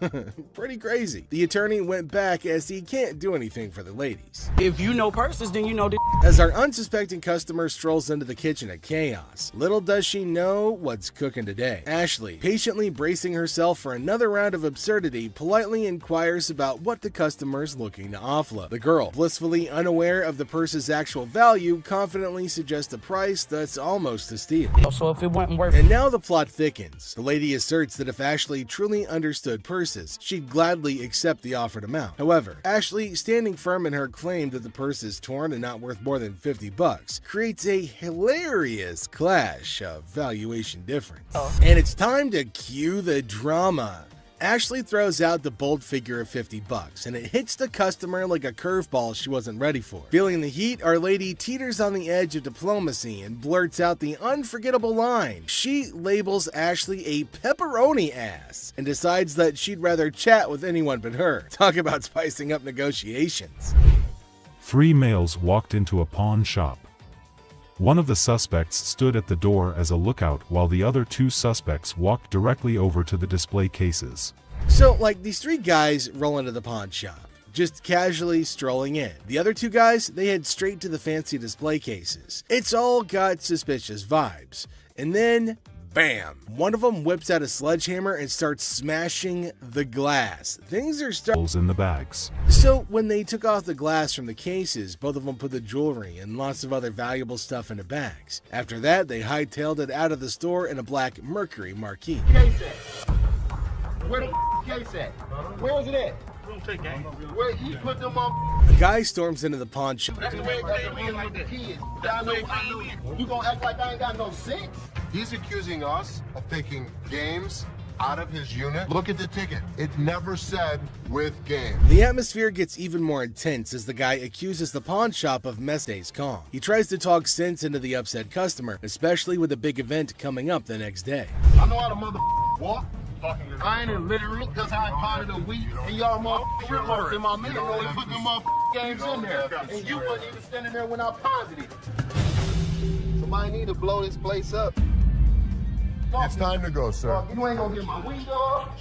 Pretty crazy. The attorney went back as he can't do anything for the ladies. If you know purses, then you know the. As our unsuspecting customer strolls into the kitchen at chaos, little does she know what's cooking today. Ashley, patiently bracing herself for another round of absurdity, politely inquires about what the customer's looking to offload. The girl, blissfully unaware of the purse's actual value, confidently suggests a price that's almost a steal. So if it wasn't worth. And now the plot thickens. The lady asserts that if Ashley truly understood purses, she'd gladly accept the offered amount. However, Ashley, standing firm in her claim that the purse is torn and not worth more than $50, creates a hilarious clash of valuation difference. And it's time to cue the drama. Ashley throws out the bold figure of $50, and it hits the customer like a curveball she wasn't ready for. Feeling the heat, our lady teeters on the edge of diplomacy and blurts out the unforgettable line. She labels Ashley a pepperoni ass and decides that she'd rather chat with anyone but her. Talk about spicing up negotiations. 3 males walked into a pawn shop. One of the suspects stood at the door as a lookout while the other 2 suspects walked directly over to the display cases. So, like, these 3 guys roll into the pawn shop, just casually strolling in. The other 2 guys, they head straight to the fancy display cases. It's all got suspicious vibes. And then, bam! One of them whips out a sledgehammer and starts smashing the glass. Things are starting in the bags. So when they took off the glass from the cases, both of them put the jewelry and lots of other valuable stuff into bags. After that, they hightailed it out of the store in a black Mercury marquee. Where the case at? Where is it at? Where he put them on? A guy storms into the pawn shop. That's the way like the kids. You gonna act like I ain't got no sense? He's accusing us of taking games out of his unit. Look at the ticket. It never said with game. The atmosphere gets even more intense as the guy accuses the pawn shop of stays calm. He tries to talk sense into the upset customer, especially with a big event coming up the next day. I know how to walk. I ain't illiterate because I potted a week and y'all motherfuckers in my middle only put them games in there. And you wasn't even standing there when I paused it. Somebody need to blow this place up. It's time to go, sir. You ain't gonna get my window up.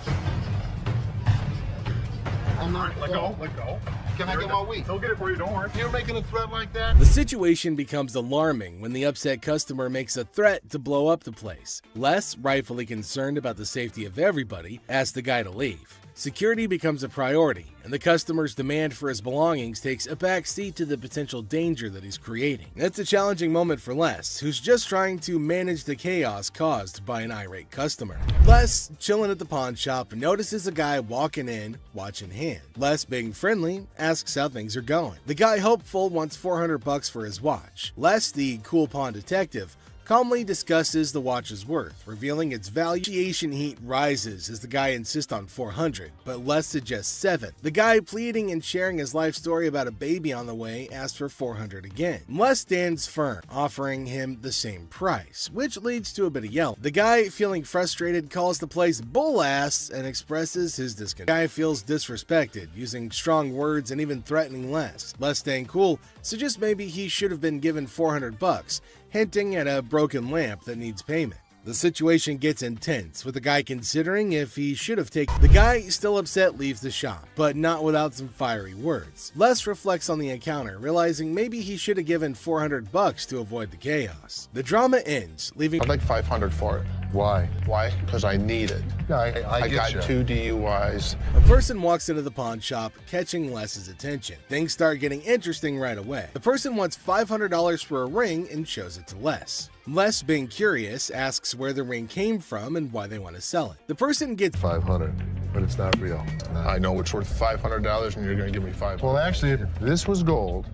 I'm not. Let go. Can I get my weed? He'll get it for you, don't worry. You're making a threat like that? The situation becomes alarming when the upset customer makes a threat to blow up the place. Les, rightfully concerned about the safety of everybody, asks the guy to leave. Security becomes a priority, and the customer's demand for his belongings takes a back seat to the potential danger that he's creating. It's a challenging moment for Les, who's just trying to manage the chaos caused by an irate customer. Les, chilling at the pawn shop, notices a guy walking in, watch in hand. Les, being friendly, asks how things are going. The guy, hopeful, wants $400 for his watch. Les, the cool pawn detective, calmly discusses the watch's worth, revealing its value. Negotiation heat rises as the guy insists on $400, but Les suggests $7. The guy, pleading and sharing his life story about a baby on the way, asks for $400 again. Les stands firm, offering him the same price, which leads to a bit of yelling. The guy, feeling frustrated, calls the place bull ass and expresses his discontent. The guy feels disrespected, using strong words and even threatening Les. Les, staying cool, suggests maybe he should have been given $400, hinting at a broken lamp that needs payment. The situation gets intense, with the guy considering if he should have taken. The guy, still upset, leaves the shop, but not without some fiery words. Les reflects on the encounter, realizing maybe he should have given $400 to avoid the chaos. The drama ends, leaving. I'd like $500 for it. Why? Why? Because I need it. I got you. 2 DUIs. A person walks into the pawn shop, catching Les's attention. Things start getting interesting right away. The person wants $500 for a ring and shows it to Les. Les, being curious, asks where the ring came from and why they want to sell it. The person gets $500, but it's not real. I know it's worth $500 and you're going to give me $500. Well, actually, this was gold,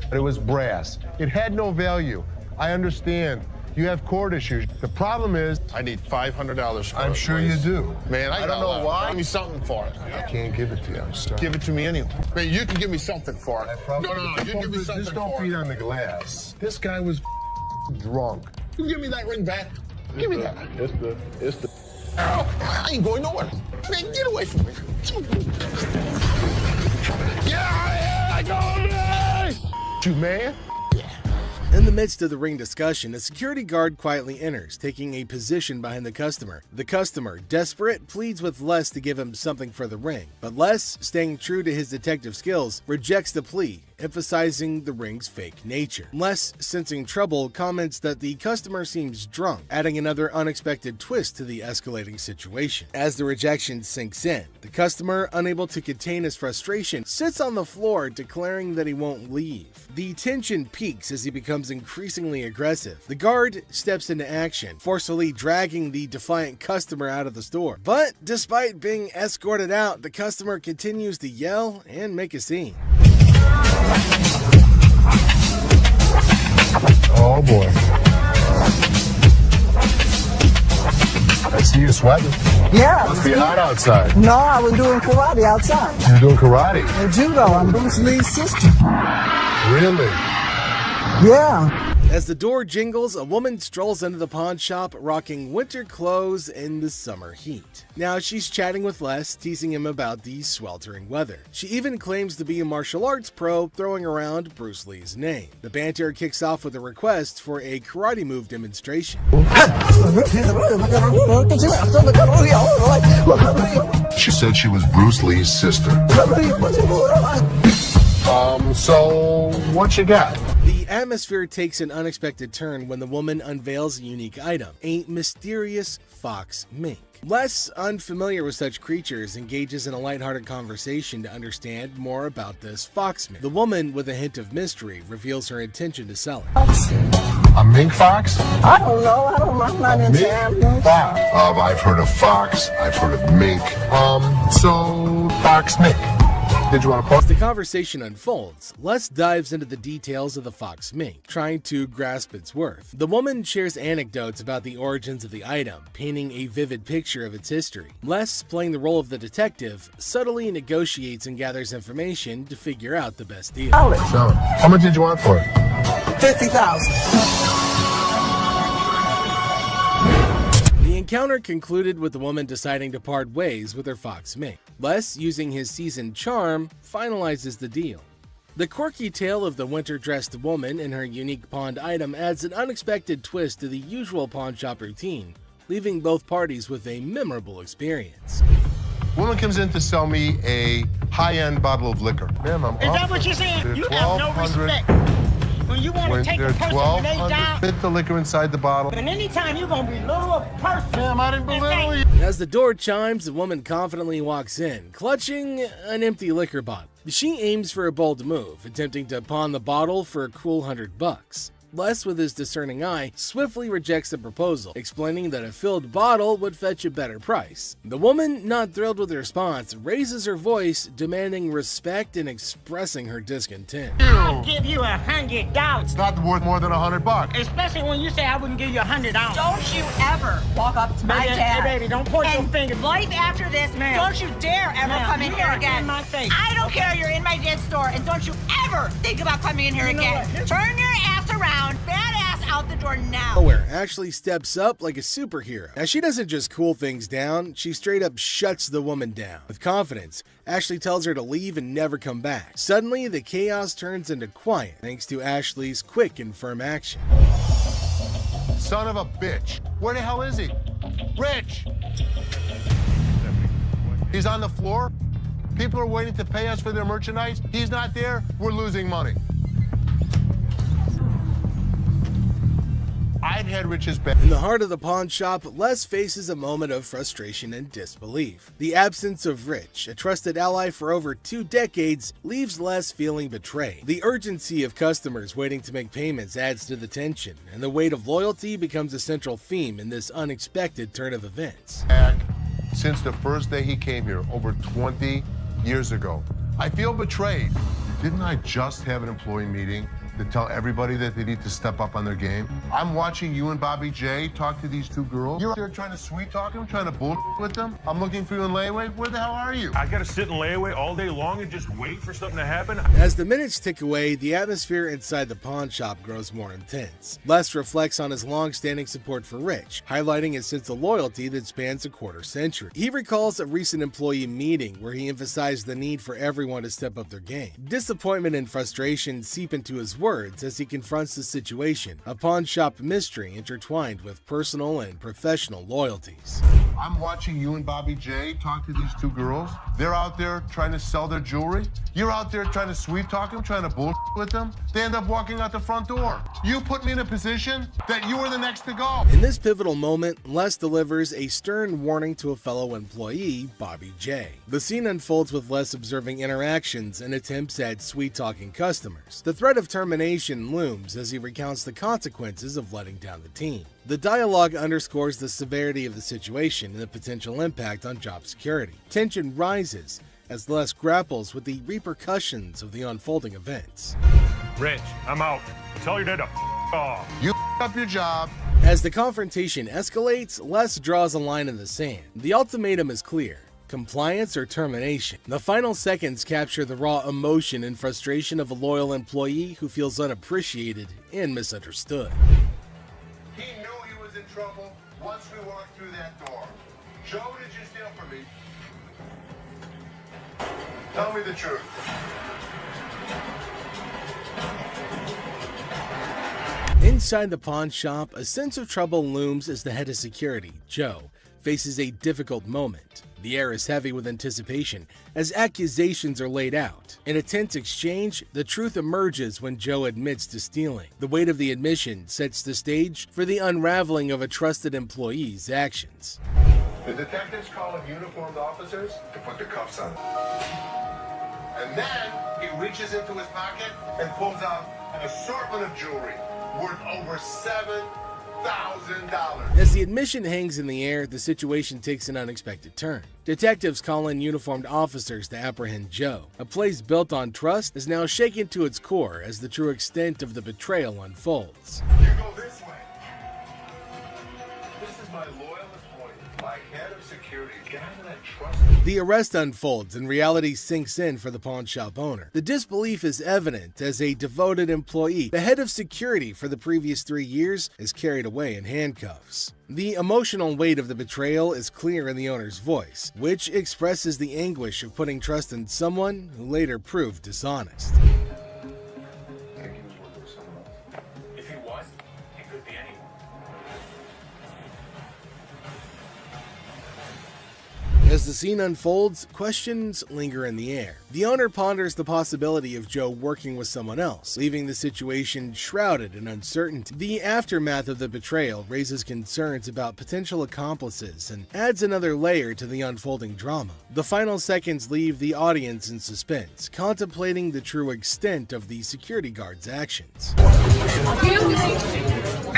but it was brass. It had no value. I understand. You have court issues. The problem is, I need $500 for it. I'm sure you do. Man, I don't know why. Give me something for it. I can't give it to you. I'm sorry. Give it to me anyway. Man, you can give me something for it. No. You give me something Just don't for feed it. on the glass. This guy was drunk. You give me that ring back. Give me that. It's the. I ain't going nowhere. Man, get away from me. Yeah, I go. You man? In the midst of the ring discussion, a security guard quietly enters, taking a position behind the customer. The customer, desperate, pleads with Les to give him something for the ring, but Les, staying true to his detective skills, rejects the plea, emphasizing the ring's fake nature. Les, sensing trouble, comments that the customer seems drunk, adding another unexpected twist to the escalating situation. As the rejection sinks in, the customer, unable to contain his frustration, sits on the floor, declaring that he won't leave. The tension peaks as he becomes increasingly aggressive. The guard steps into action, forcefully dragging the defiant customer out of the store. But despite being escorted out, the customer continues to yell and make a scene. Oh boy. I see you sweating. Yeah. Must be hot outside. No, I was doing karate outside. You're doing karate? And judo. I'm Bruce Lee's sister. Really? Yeah. As the door jingles, a woman strolls into the pawn shop rocking winter clothes in the summer heat. Now she's chatting with Les, teasing him about the sweltering weather. She even claims to be a martial arts pro, throwing around Bruce Lee's name. The banter kicks off with a request for a karate move demonstration. She said she was Bruce Lee's sister. So what you got? The atmosphere takes an unexpected turn when the woman unveils a unique item, a mysterious fox mink. Les, unfamiliar with such creatures, engages in a lighthearted conversation to understand more about this fox mink. The woman, with a hint of mystery, reveals her intention to sell it. A mink fox? I don't know. I'm not into animals. Fox. I've heard of fox. I've heard of mink. So fox mink. Did you want to As the conversation unfolds, Les dives into the details of the fox mink, trying to grasp its worth. The woman shares anecdotes about the origins of the item, painting a vivid picture of its history. Les, playing the role of the detective, subtly negotiates and gathers information to figure out the best deal. Sell it. How much did you want for it? $50,000. The encounter concluded with the woman deciding to part ways with her fox mink. Les, using his seasoned charm, finalizes the deal. The quirky tale of the winter-dressed woman and her unique pawned item adds an unexpected twist to the usual pawn shop routine, leaving both parties with a memorable experience. Woman comes in to sell me a high-end bottle of liquor. Ma'am, I'm Is that what you're saying? You have no respect. When you want to take a person when they die, fit the liquor inside the bottle. and anytime you're going to belittle a person. Ma'am, I didn't belittle you. As the door chimes, the woman confidently walks in, clutching an empty liquor bottle. She aims for a bold move, attempting to pawn the bottle for a cool $100. Les, with his discerning eye, swiftly rejects the proposal, explaining that a filled bottle would fetch a better price. The woman, not thrilled with the response, raises her voice, demanding respect and expressing her discontent. I'll give you $100. It's not worth more than $100. Especially when you say I wouldn't give you $100. Don't you ever walk up to my Baby, dad. hey, baby, don't point your finger. Life after this, Ma'am. don't you dare ever Ma'am, come in you here are again. in my face. I don't care, you're in my dad's store, and don't you ever think about coming in here You know again. what? Turn your ass around, badass out the door now. Nowhere Ashley steps up like a superhero. Now, she doesn't just cool things down, she straight up shuts the woman down. With confidence, Ashley tells her to leave and never come back. Suddenly, the chaos turns into quiet thanks to Ashley's quick and firm action. Son of a bitch. Where the hell is he? Rich! He's on the floor. People are waiting to pay us for their merchandise. He's not there. We're losing money. I've had Rich's back. In the heart of the pawn shop, Les faces a moment of frustration and disbelief. The absence of Rich, a trusted ally for over 2 decades, leaves Les feeling betrayed. The urgency of customers waiting to make payments adds to the tension, and the weight of loyalty becomes a central theme in this unexpected turn of events. Since the first day he came here, over 20 years ago. I feel betrayed. Didn't I just have an employee meeting to tell everybody that they need to step up on their game? I'm watching you and Bobby J talk to these 2 girls. You're out there trying to sweet talk them, trying to bull with them. I'm looking for you in layaway. Where the hell are you? I gotta sit in layaway all day long and just wait for something to happen. As the minutes tick away, the atmosphere inside the pawn shop grows more intense. Les reflects on his long-standing support for Rich, highlighting his sense of loyalty that spans a quarter-century. He recalls a recent employee meeting where he emphasized the need for everyone to step up their game. Disappointment and frustration seep into his words as he confronts the situation, a pawn shop mystery intertwined with personal and professional loyalties. I'm watching you and Bobby J talk to these 2 girls. They're out there trying to sell their jewelry. You're out there trying to sweet talk them, trying to bull with them. They end up walking out the front door. You put me in a position that you were the next to go. In this pivotal moment, Les delivers a stern warning to a fellow employee, Bobby J. The scene unfolds with Les observing interactions and attempts at sweet-talking customers. The threat of termination looms as he recounts the consequences of letting down the team. The dialogue underscores the severity of the situation and the potential impact on job security. Tension rises as Les grapples with the repercussions of the unfolding events. Rich, I'm out. Tell your dad to off. You up your job. As the confrontation escalates, Les draws a line in the sand. The ultimatum is clear: compliance or termination. The final seconds capture the raw emotion and frustration of a loyal employee who feels unappreciated and misunderstood. He knew he was in trouble once we walked through that door. Joe, did you steal from me? Tell me the truth. Inside the pawn shop, a sense of trouble looms as the head of security, Joe, faces a difficult moment. The air is heavy with anticipation as accusations are laid out. In a tense exchange, the truth emerges when Joe admits to stealing. The weight of the admission sets the stage for the unraveling of a trusted employee's actions. The detectives call in uniformed officers to put the cuffs on. And then he reaches into his pocket and pulls out an assortment of jewelry. worth over $7,000. As the admission hangs in the air, the situation takes an unexpected turn. Detectives call in uniformed officers to apprehend Joe. A place built on trust is now shaken to its core as the true extent of the betrayal unfolds. You go this way. This is my loyalist boy, my head of security, guy that trusts me. The arrest unfolds and reality sinks in for the pawn shop owner. The disbelief is evident as a devoted employee, the head of security for the previous 3 years, is carried away in handcuffs. The emotional weight of the betrayal is clear in the owner's voice, which expresses the anguish of putting trust in someone who later proved dishonest. If he was, he could be anyone. As the scene unfolds, questions linger in the air. The owner ponders the possibility of Joe working with someone else, leaving the situation shrouded in uncertainty. The aftermath of the betrayal raises concerns about potential accomplices and adds another layer to the unfolding drama. The final seconds leave the audience in suspense, contemplating the true extent of the security guard's actions. Are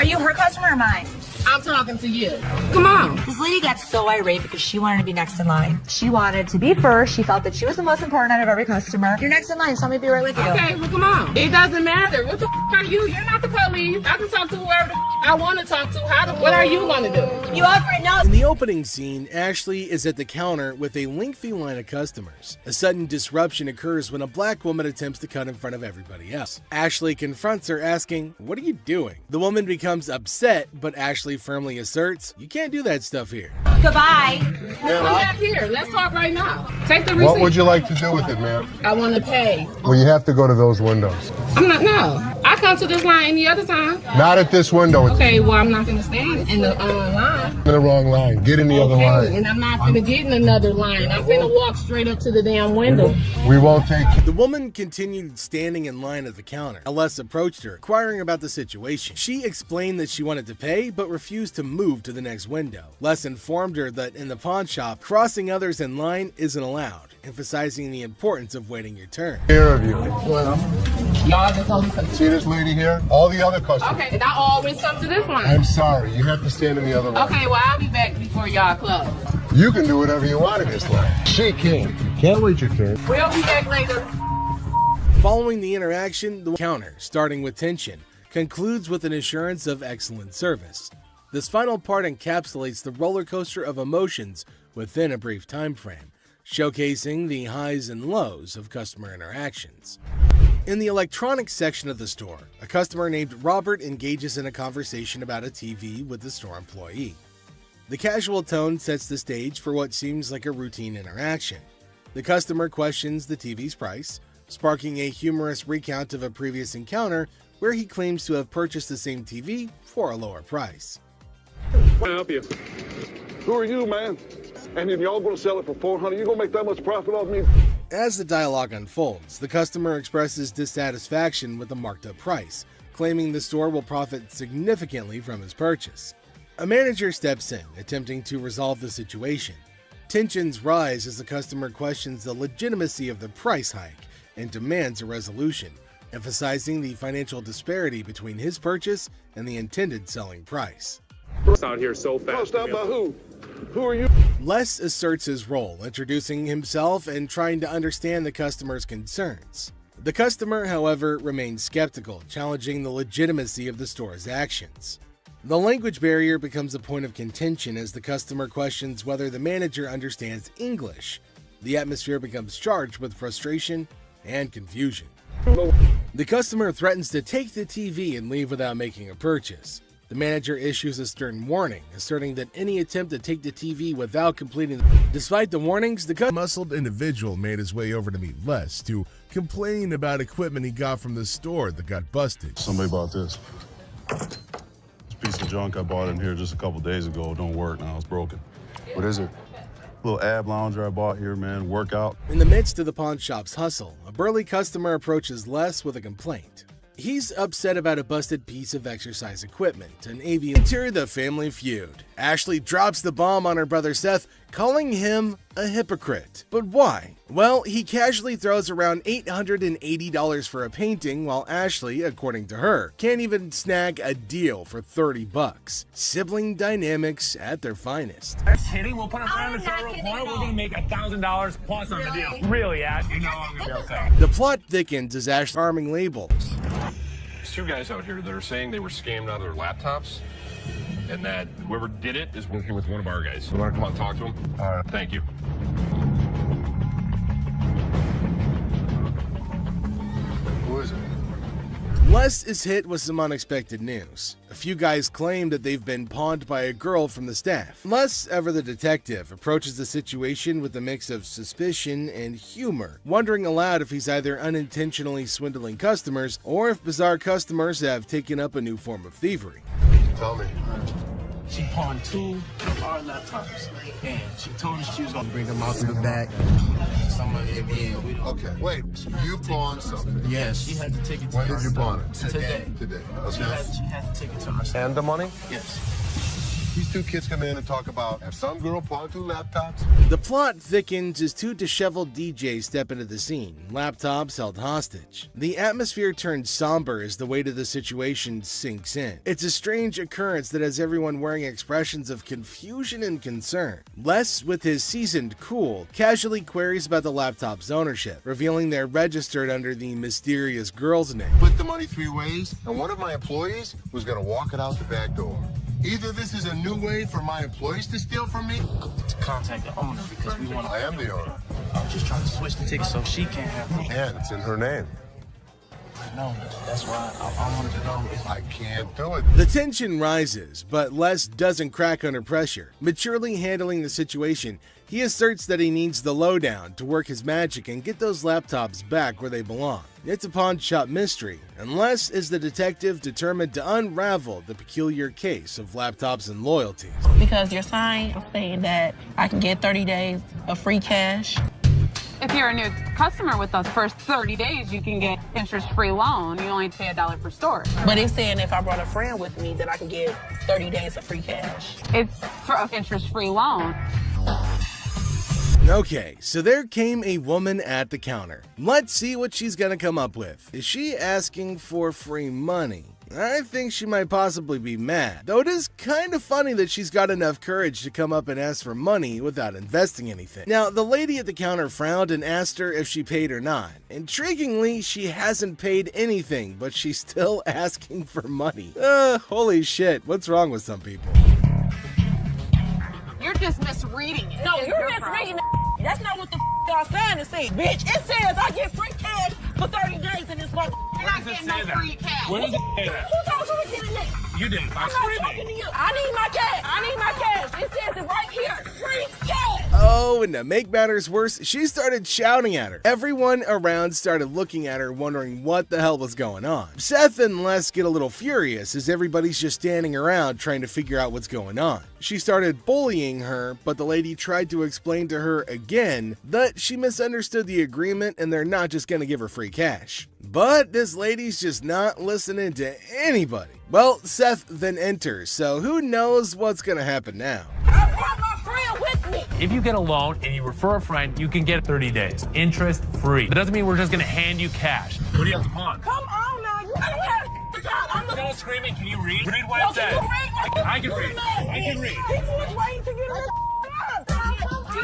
you her customer or mine? I'm talking to you. Come on. This lady got so irate because she wanted to be next in line. She wanted to be first. She felt that she was the most important out of every customer. You're next in line, so let me be right with you. Okay, well, come on. It doesn't matter. What the are you? You're not the police. I can talk to whoever I want to talk to. What are you going to do? You offer it now. In the opening scene, Ashley is at the counter with a lengthy line of customers. A sudden disruption occurs when a black woman attempts to cut in front of everybody else. Ashley confronts her, asking, "What are you doing?" The woman becomes upset, but Ashley firmly asserts, "You can't do that stuff here." Goodbye. Come back here. Let's talk right now. Take the receipt. What would you like to do with it, ma'am? I want to pay. Well, you have to go to those windows. No. I come to this line any other time. Not at this window. It's Okay, well, I'm not going to stand in the line. in the wrong line. Get in the other line. And I'm not going to get in another line. I'm going to walk straight up to the damn window. We won't take you. The woman continued standing in line at the counter. Les approached her, inquiring about the situation. She explained that she wanted to pay, but refused to move to the next window. Les informed her that in the pawn shop, crossing others in line isn't allowed, emphasizing the importance of waiting your turn. Care of you. Well, y'all just only See this lady here? All the other customers. Okay, and I always come to this line. I'm sorry. You have to stand in the other line. Okay, well, I'll be back before y'all close. You can do whatever you want in this line. She can't. Can't wait your turn. We'll be back later. Following the interaction, the counter, starting with tension, concludes with an assurance of excellent service. This final part encapsulates the roller coaster of emotions within a brief time frame, showcasing the highs and lows of customer interactions. In the electronics section of the store, a customer named Robert engages in a conversation about a TV with the store employee. The casual tone sets the stage for what seems like a routine interaction. The customer questions the TV's price, sparking a humorous recount of a previous encounter where he claims to have purchased the same TV for a lower price. Can I help you? Who are you, man? And if y'all gonna sell it for $400, you gonna make that much profit off me? As the dialogue unfolds, the customer expresses dissatisfaction with the marked up price, claiming the store will profit significantly from his purchase. A manager steps in, attempting to resolve the situation. Tensions rise as the customer questions the legitimacy of the price hike and demands a resolution, emphasizing the financial disparity between his purchase and the intended selling price. Out here so fast. By who? Who are you? Les asserts his role, introducing himself and trying to understand the customer's concerns. The customer, however, remains skeptical, challenging the legitimacy of the store's actions. The language barrier becomes a point of contention as the customer questions whether the manager understands English. The atmosphere becomes charged with frustration and confusion. The customer threatens to take the TV and leave without making a purchase. The manager issues a stern warning, asserting that any attempt to take the TV without completing Despite the warnings, the muscled individual made his way over to meet Les to complain about equipment he got from the store that got busted. Somebody bought this. This piece of junk I bought in here just a couple days ago don't work now. It's broken. What is it? Little ab lounger I bought here, man. Workout. In the midst of the pawn shop's hustle, a burly customer approaches Les with a complaint. He's upset about a busted piece of exercise equipment, an avian. Enter the family feud. Ashley drops the bomb on her brother Seth, calling him a hypocrite. But why? Well, he casually throws around $880 for a painting, while Ashley, according to her, can't even snag a deal for $30. Sibling dynamics at their finest. Kidding? We'll put him around the third corner. We're gonna make $1,000 plus on the deal. Really, Ash? You know I'm gonna be upset. The plot thickens as Ash farming labels. There's two guys out here that are saying they were scammed out of their laptops, and that whoever did it is working with one of our guys. You want to come out and talk to him? Thank you. Who is it? Les is hit with some unexpected news. A few guys claim that they've been pawned by a girl from the staff. Les, ever the detective, approaches the situation with a mix of suspicion and humor, wondering aloud if he's either unintentionally swindling customers or if bizarre customers have taken up a new form of thievery. Tell me. She pawned 2 of our laptops, and she told us she was gonna bring them out to the back. Somebody again. Okay, wait. You pawned something? Yes, she had to take it to When her did you pawn it? Today. Today. She had to take it to her. And the money? Yes. These two kids come in and talk about have some girl pawned 2 laptops. The plot thickens as 2 disheveled DJs step into the scene, laptops held hostage. The atmosphere turns somber as the weight of the situation sinks in. It's a strange occurrence that has everyone wearing expressions of confusion and concern. Les, with his seasoned cool, casually queries about the laptop's ownership, revealing they're registered under the mysterious girl's name. Split the money 3 ways, and one of my employees was gonna walk it out the back door. Either this is a new way for my employees to steal from me. To contact the owner because we want to. I am the owner. I'm just trying to switch the ticket so she can't have them. And it's in her name. No, that's why I wanted to know if I can't do it. The tension rises, but Les doesn't crack under pressure. Maturely handling the situation, he asserts that he needs the lowdown to work his magic and get those laptops back where they belong. It's a pawn shop mystery, and Les is the detective determined to unravel the peculiar case of laptops and loyalties. Because your sign is saying that I can get 30 days of free cash. If you're a new customer with us, first 30 days, you can get interest-free loan. You only pay $1 for storage. But it's saying if I brought a friend with me that I can get 30 days of free cash. It's for an interest-free loan. Okay, so there came a woman at the counter. Let's see what she's gonna come up with. Is she asking for free money? I think she might possibly be mad, though it is kind of funny that she's got enough courage to come up and ask for money without investing anything. Now, the lady at the counter frowned and asked her if she paid or not. Intriguingly, she hasn't paid anything, but she's still asking for money. Holy shit, what's wrong with some people? You're just misreading it. No, you're misreading it. That's not what the y'all sign is saying, bitch. It says I get free cash for 30 days in this month. You're not getting no free cash. Where does it say that? Who told you to get it? You did. I'm not talking to you. I need my cash. I need my cash. It says it right here. Free cash. Oh, and to make matters worse, she started shouting at her. Everyone around started looking at her, wondering what the hell was going on. Seth and Les get a little furious as everybody's just standing around trying to figure out what's going on. She started bullying her, but the lady tried to explain to her again that she misunderstood the agreement and they're not just gonna give her free cash. But this lady's just not listening to anybody. Well, Seth then enters, so who knows what's gonna happen now. I brought my friend with me. If you get a loan and you refer a friend, you can get 30 days, interest free. That doesn't mean we're just gonna hand you cash. What do you have to pawn? Come on now. You don't have to job. I'm Don't screaming. Can you read? Read what No, it says. can you read? I can read. I can read. People was waiting to get her.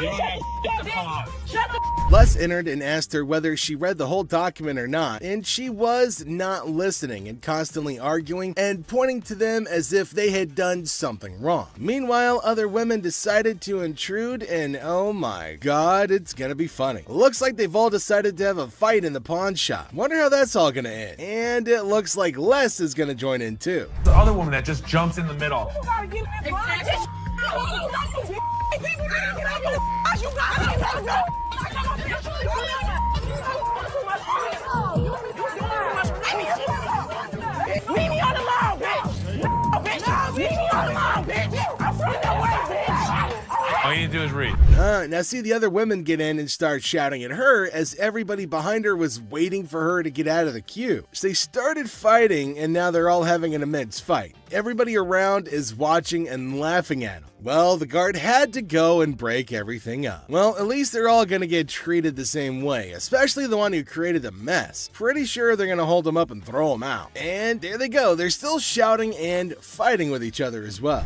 You don't have to pawn. Shut the Les entered and asked her whether she read the whole document or not, and she was not listening and constantly arguing and pointing to them as if they had done something wrong. Meanwhile, other women decided to intrude, and oh my god, it's gonna be funny. Looks like they've all decided to have a fight in the pawn shop. Wonder how that's all gonna end. And it looks like Les is gonna join in too. The other woman that just jumps in the middle. You gotta get that blind. People didn't get out of the you gotta go. Leave me on the lawn, bitch. Leave me on the lawn, bitch. I'm from the way, bitch. All you need to do as Reed. Now see, the other women get in and start shouting at her as everybody behind her was waiting for her to get out of the queue. So they started fighting, and now they're all having an immense fight. Everybody around is watching and laughing at them. Well, the guard had to go and break everything up. Well, at least they're all gonna get treated the same way, especially the one who created the mess. Pretty sure they're gonna hold him up and throw him out. And there they go, they're still shouting and fighting with each other as well.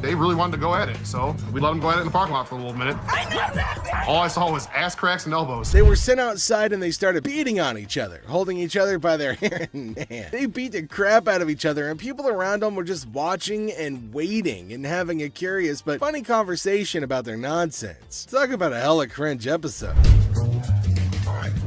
They really wanted to go at it, so we let them go at it in the parking lot for a little minute. All I saw was ass cracks and elbows. They were sent outside and they started beating on each other, holding each other by their hair. Man, they beat the crap out of each other, and people around them were just watching and waiting and having a curious but funny conversation about their nonsense. Talk about a hella cringe episode.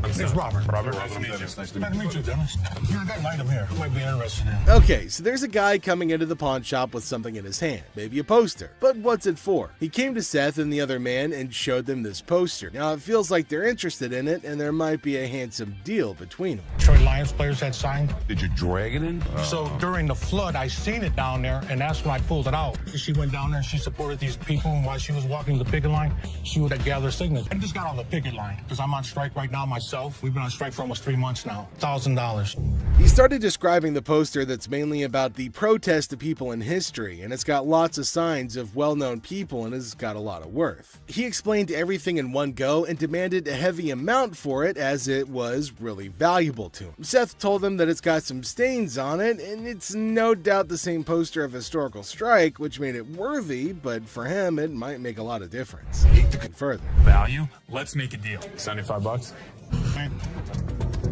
It's Robert. Robert, nice to meet you. Nice to meet you, Dennis. Yeah, I got an item here. Might be interested in. Okay, so there's a guy coming into the pawn shop with something in his hand, maybe a poster. But what's it for? He came to Seth and the other man and showed them this poster. Now it feels like they're interested in it, and there might be a handsome deal between them. Detroit Lions players had signed. Did you drag it in? So during the flood, I seen it down there, and that's when I pulled it out. She went down there and she supported these people, and while she was walking the picket line, she would gather signals. I just got on the picket line because I'm on strike right now myself. We've been on strike for almost 3 months now. $1,000. He started describing the poster that's mainly about the protest of people in history, and it's got lots of signs of well-known people and has got a lot of worth. He explained everything in one go and demanded a heavy amount for it as it was really valuable to him. Seth told him that it's got some stains on it, and it's no doubt the same poster of historical strike, which made it worthy, but for him it might make a lot of difference. And further. Value? Let's make a deal. $75.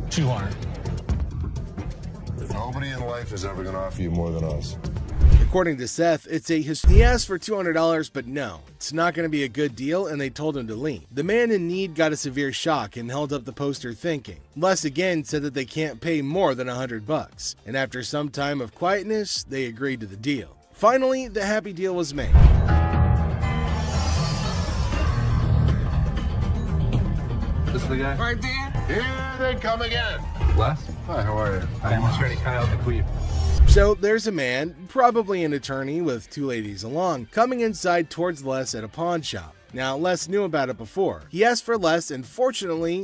200. Nobody in life is ever gonna offer you more than us. According to Seth, he asked for $200, but no, it's not going to be a good deal, and they told him to leave. The man in need got a severe shock and held up the poster thinking. Les again said that they can't pay more than $100, and after some time of quietness, they agreed to the deal. Finally, the happy deal was made. This is the guy? Right there. Here they come again. Les? Hi, how are you? I'm Attorney Kyle DeQueef. So there's a man, probably an attorney with two ladies along, coming inside towards Les at a pawn shop. Now, Les knew about it before. He asked for Les, and fortunately,